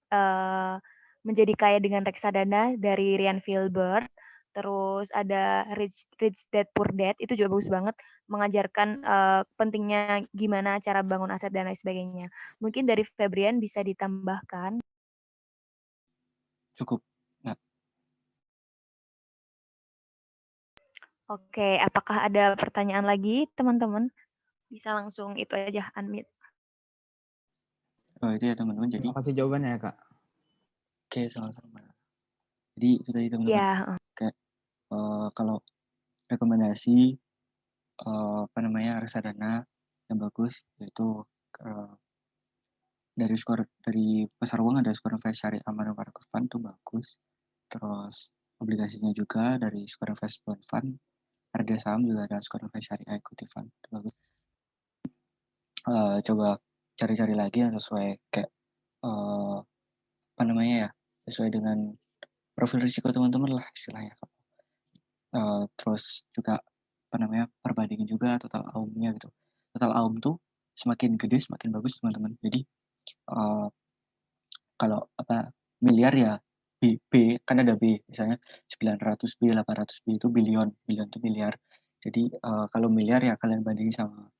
eee, Menjadi Kaya dengan Reksadana dari Ryan Filbert. Terus ada Rich Dad Poor Dad, itu juga bagus banget, mengajarkan pentingnya gimana cara bangun aset dan lain sebagainya. Mungkin dari Febrian bisa ditambahkan. Cukup. Nah, Oke, apakah ada pertanyaan lagi teman-teman? Bisa langsung itu aja unmute. oh itu ya teman-teman. Jadi Terima kasih jawabannya ya Kak. oke, sama-sama. Jadi itu tadi teman-teman. Ya, Kayak kalau rekomendasi apa namanya reksadana yang bagus yaitu dari pasar uang ada Skor Invest Syariah Amanah Market Fund itu bagus. Terus obligasinya juga dari Skor Invest Bond Fund. Harga saham juga ada Skor Invest Syariah Equity Fund itu bagus. Coba cari-cari lagi yang sesuai kayak apa namanya ya, sesuai dengan profil risiko teman-teman lah istilahnya. Terus juga apa namanya, perbandingin juga total AUM-nya gitu. Total AUM tuh semakin gede semakin bagus teman-teman. Jadi kalau apa miliar ya B kan ada B misalnya 900 B 800 B itu billion itu miliar. Jadi kalau miliar ya kalian bandingin sama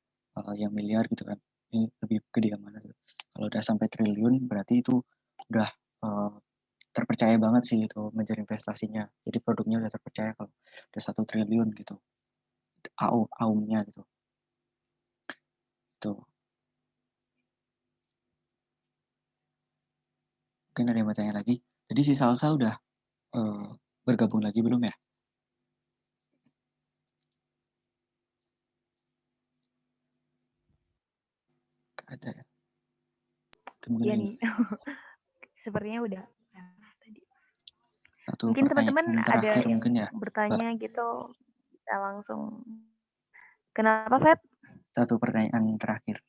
yang miliar gitu kan. Ini lebih gede yang mana gitu. Kalau udah sampai triliun berarti itu udah terpercaya banget sih itu menjadi investasinya. Jadi produknya udah terpercaya kalau udah 1 triliun gitu. AUM-nya gitu. Tuh. Mungkin ada yang mau tanya lagi. Jadi si Salsa udah bergabung lagi belum ya? Ada ya. iya nih. Sepertinya udah. Satu Mungkin teman-teman pertanyaan ada terakhir yang mungkin ya, bertanya Mbak. gitu, bisa langsung. Kenapa, Feb? Satu pertanyaan terakhir.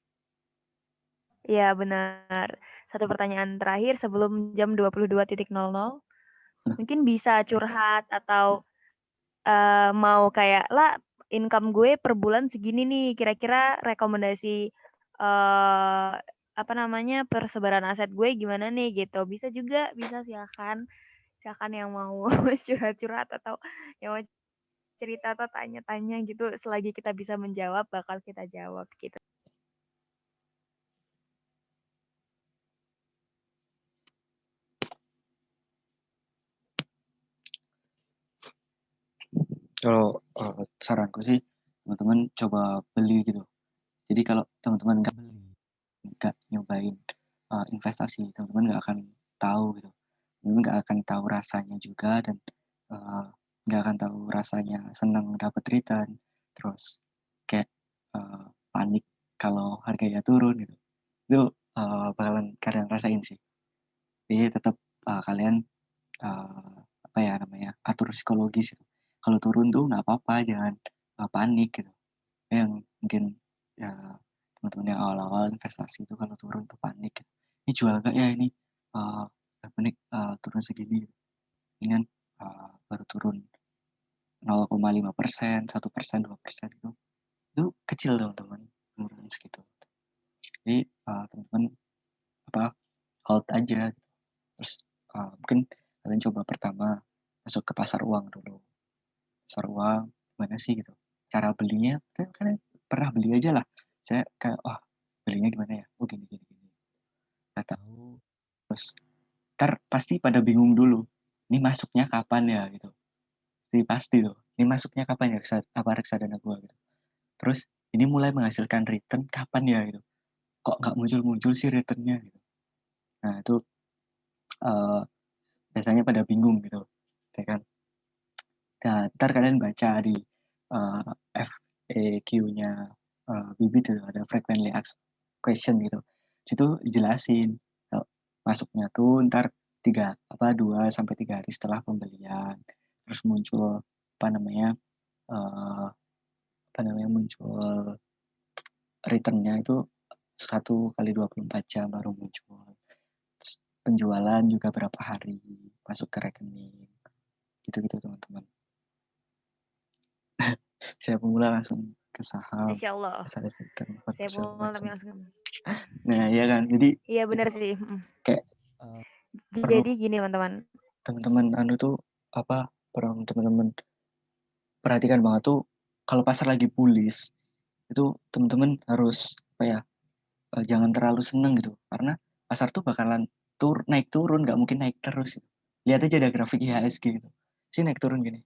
Iya, benar. Satu pertanyaan terakhir sebelum jam 22.00. Mungkin bisa curhat atau mau kayak, lah income gue per bulan segini nih, kira-kira rekomendasi apa namanya, persebaran aset gue gimana nih gitu. Bisa juga, bisa silakan. Silakan yang mau curhat-curhat atau yang mau cerita atau tanya-tanya gitu, selagi kita bisa menjawab bakal kita jawab gitu. Kalau saranku sih teman-teman coba beli gitu. Jadi kalau teman-teman nggak nyobain investasi, teman-teman nggak akan tahu gitu. Teman-teman nggak akan tahu rasanya juga dan nggak akan tahu rasanya senang dapat return. Terus kayak panik kalau harganya turun gitu. Itu bakalan kalian rasain sih. Jadi tetap kalian apa ya namanya, atur psikologis gitu. Kalau turun tuh nggak apa-apa, jangan panik gitu. Yang mungkin ya teman-teman yang awal-awal investasi itu kalau turun tuh panik gitu. Ini jual nggak ya ini? Menik turun segini. Dengan baru turun 0,5%, 1%, 2% gitu. Itu kecil teman-teman, turun segitu. Jadi teman-teman apa hold aja. Terus mungkin kalian coba pertama masuk ke pasar uang dulu. Pasar uang gimana sih gitu. Cara belinya kan kalian pernah beli aja lah. Saya kayak wah belinya gimana ya? Oh gini gini gini. Nggak tahu. Terus ntar pasti pada bingung dulu. Ini masuknya kapan ya gitu. Jadi pasti tuh. Ini masuknya kapan ya apa reksadana gua gitu. Terus ini mulai menghasilkan return kapan ya gitu. Kok nggak muncul-muncul sih returnnya gitu. Nah itu biasanya pada bingung gitu. Ya kan? Nah, ntar kalian baca di FAQ-nya Bibit itu ada frequently asked question gitu. Situ jelasin masuknya tuh ntar 2 sampai 3 hari setelah pembelian. Terus muncul apa namanya muncul returnnya itu 1 kali 24 jam baru muncul. Terus penjualan juga berapa hari masuk ke rekening. Gitu-gitu teman-teman. Saya pemula langsung ke saham. Insya Allah. Saya Saya pemula tapi langsung. Nah, iya kan. Jadi iya benar sih. Kayak perlu Jadi gini teman-teman. teman-teman perlu teman-teman perhatikan banget tuh kalau pasar lagi bullish itu teman-teman harus jangan terlalu seneng gitu karena pasar tuh bakalan naik turun, nggak mungkin naik terus gitu. Lihat aja ada grafik IHSG gitu sih naik turun gini,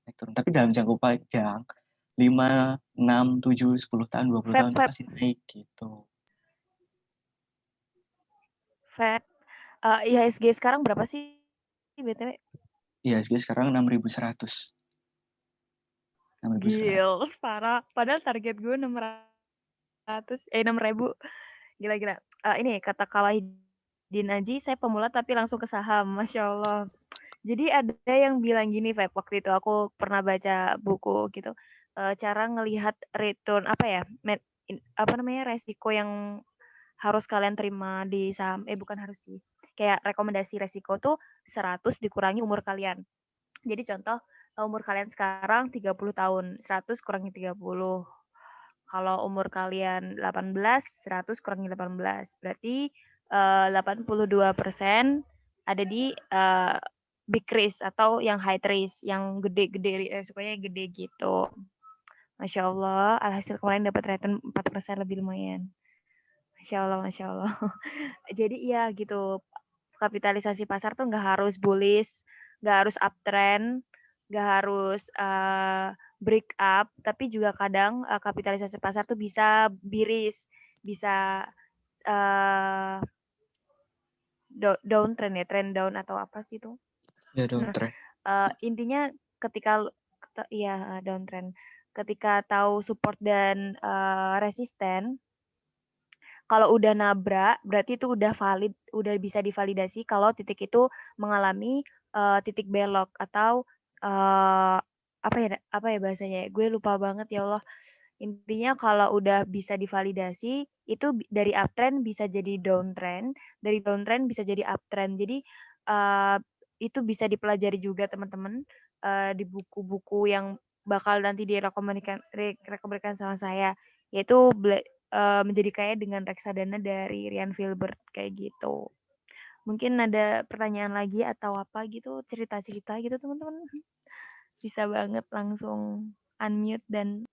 naik turun tapi dalam jangka panjang 5, 6, 7, 10 tahun, 20 tahun itu Feb, pasti naik gitu. IHSG sekarang berapa sih BTW? IHSG sekarang 6.100. 6.100. Gil, parah. Padahal target gue 6.000. Gila-gila. Ini kata Kalahidin Aji, saya pemula tapi langsung ke saham. Masya Allah. Jadi ada yang bilang gini, Feb, waktu itu aku pernah baca buku gitu. Cara ngelihat return resiko yang harus kalian terima di saham. Bukan harus sih. Kayak rekomendasi resiko tuh 100 dikurangi umur kalian. Jadi contoh umur kalian sekarang 30 tahun, 100 kurangi 30. Kalau umur kalian 18, 100 kurangi 18. Berarti 82% ada di big risk atau yang high risk, yang gede-gede resikonya gede gitu. Masya Allah, alhasil kemarin dapat return 4% lebih lumayan. Masya Allah, Masya Allah. Jadi iya gitu, kapitalisasi pasar tuh nggak harus bullish, nggak harus uptrend, nggak harus break up, tapi juga kadang kapitalisasi pasar tuh bisa biris, bisa uh, downtrend ya, trend down atau apa sih itu? Ya downtrend. Intinya ketika downtrend, ketika tahu support dan resisten, kalau udah nabrak berarti itu udah valid, udah bisa divalidasi kalau titik itu mengalami titik belok atau apa ya bahasanya? Gue lupa banget ya Allah. Intinya kalau udah bisa divalidasi itu dari uptrend bisa jadi downtrend, dari downtrend bisa jadi uptrend. Jadi itu bisa dipelajari juga teman-teman di buku-buku yang bakal nanti direkomendasikan sama saya, yaitu menjadi kaya dengan reksadana dari Ryan Filbert kayak gitu. Mungkin ada pertanyaan lagi atau apa gitu, cerita-cerita gitu teman-teman. Bisa banget langsung unmute dan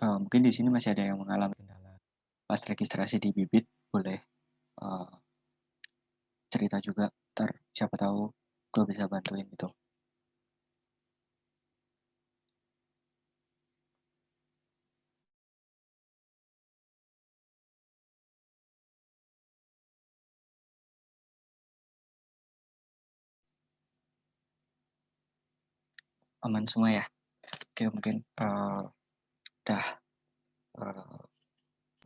Mungkin di sini masih ada yang mengalami kendala pas registrasi di Bibit, boleh cerita juga, siapa tahu gue bisa bantuin gitu. Aman semua ya. Oke, mungkin udah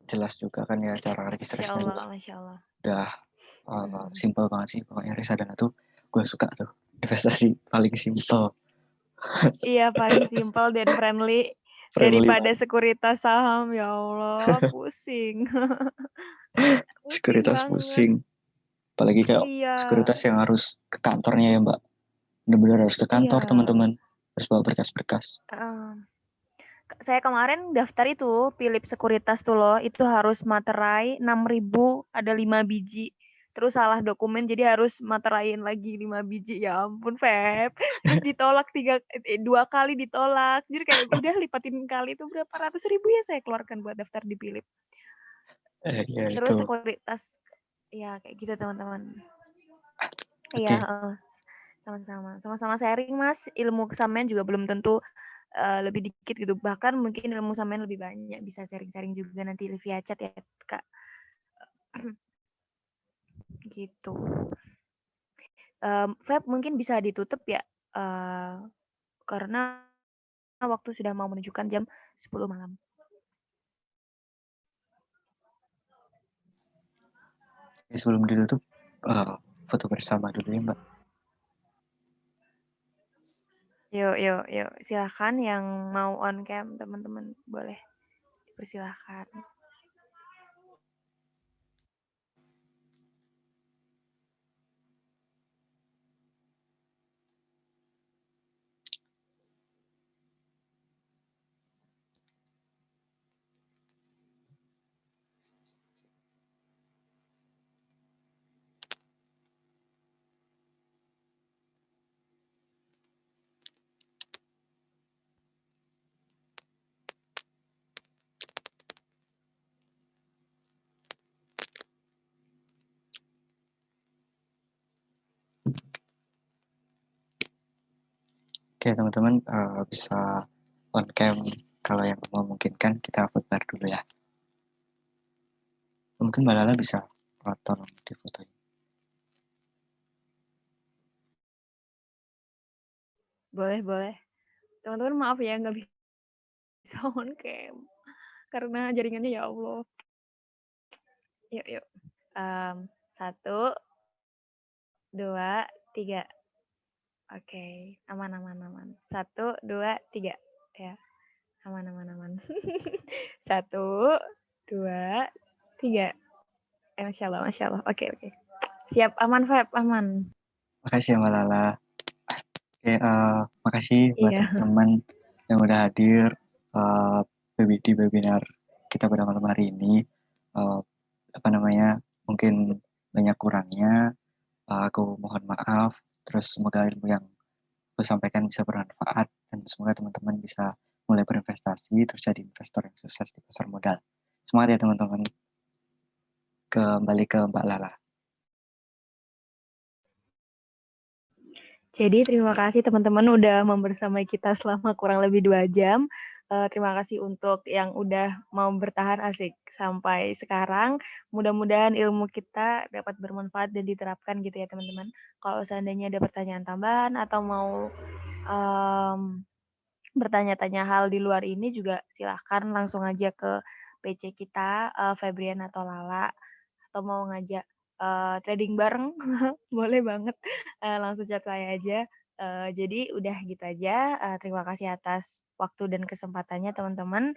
jelas juga kan ya cara registrasinya juga. Masya Allah. Udah simple banget sih pokoknya reksadana tuh gue suka tuh, investasi paling simple. Iya, paling simple dan friendly daripada sekuritas saham. Ya Allah, pusing. Sekuritas banget. pusing. Apalagi kayak sekuritas yang harus ke kantornya ya Mbak. Benar-benar harus ke kantor teman-teman. Harus bawa berkas-berkas. Saya kemarin daftar itu Philip Sekuritas tuh loh, itu harus materai 6.000, ada 5 biji. Terus salah dokumen jadi harus materaiin lagi 5 biji. Ya ampun, Feb. Terus ditolak 2 kali ditolak. Jadi kayak udah lipatin kali itu berapa ratus ribu ya saya keluarkan buat daftar di Philip. Ya, terus itu. Sekuritas ya kayak gitu teman-teman. Iya, sama-sama sharing Mas. Ilmu sampean juga belum tentu lebih dikit gitu, bahkan mungkin ilmu sampean lebih banyak, bisa sharing-sharing juga nanti via chat ya Kak. Gitu. Feb mungkin bisa ditutup ya, karena waktu sudah mau menunjukkan jam 10 malam. Sebelum ditutup, foto bersama dulu ya Mbak. Yuk, yuk, yuk. Silakan yang mau on cam teman-teman boleh dipersilahkan. Oke teman-teman, bisa on cam kalau yang memungkinkan kita fotobar dulu ya. Mungkin Mbak Lala bisa tolong difotoin. Boleh, boleh. Teman-teman maaf ya nggak bisa on cam karena jaringannya ya Allah. Yuk, yuk. 1, 2, 3. Oke, aman, aman, aman. 1, 2, 3. Ya, aman, aman, aman. 1, 2, 3. Masya Allah, Masya Allah. Oke, oke. Siap, aman, Feb, aman. Makasih ya Mbak Lala. Oke, makasih buat Iya. teman-teman yang udah hadir di webinar kita pada malam hari ini. Mungkin banyak kurangnya, aku mohon maaf. Terus semoga ilmu yang aku sampaikan bisa bermanfaat dan semoga teman-teman bisa mulai berinvestasi terus jadi investor yang sukses di pasar modal. Semangat ya teman-teman. Kembali ke Mbak Lala. Jadi terima kasih teman-teman udah membersamai kita selama kurang lebih 2 jam. Terima kasih untuk yang udah mau bertahan asik sampai sekarang. Mudah-mudahan ilmu kita dapat bermanfaat dan diterapkan gitu ya teman-teman. Kalau seandainya ada pertanyaan tambahan atau mau bertanya-tanya hal di luar ini juga silahkan langsung aja ke PC kita, Febrian atau Lala, atau mau ngajak trading bareng, boleh banget, langsung chat saya aja. Jadi udah gitu aja, terima kasih atas waktu dan kesempatannya teman-teman.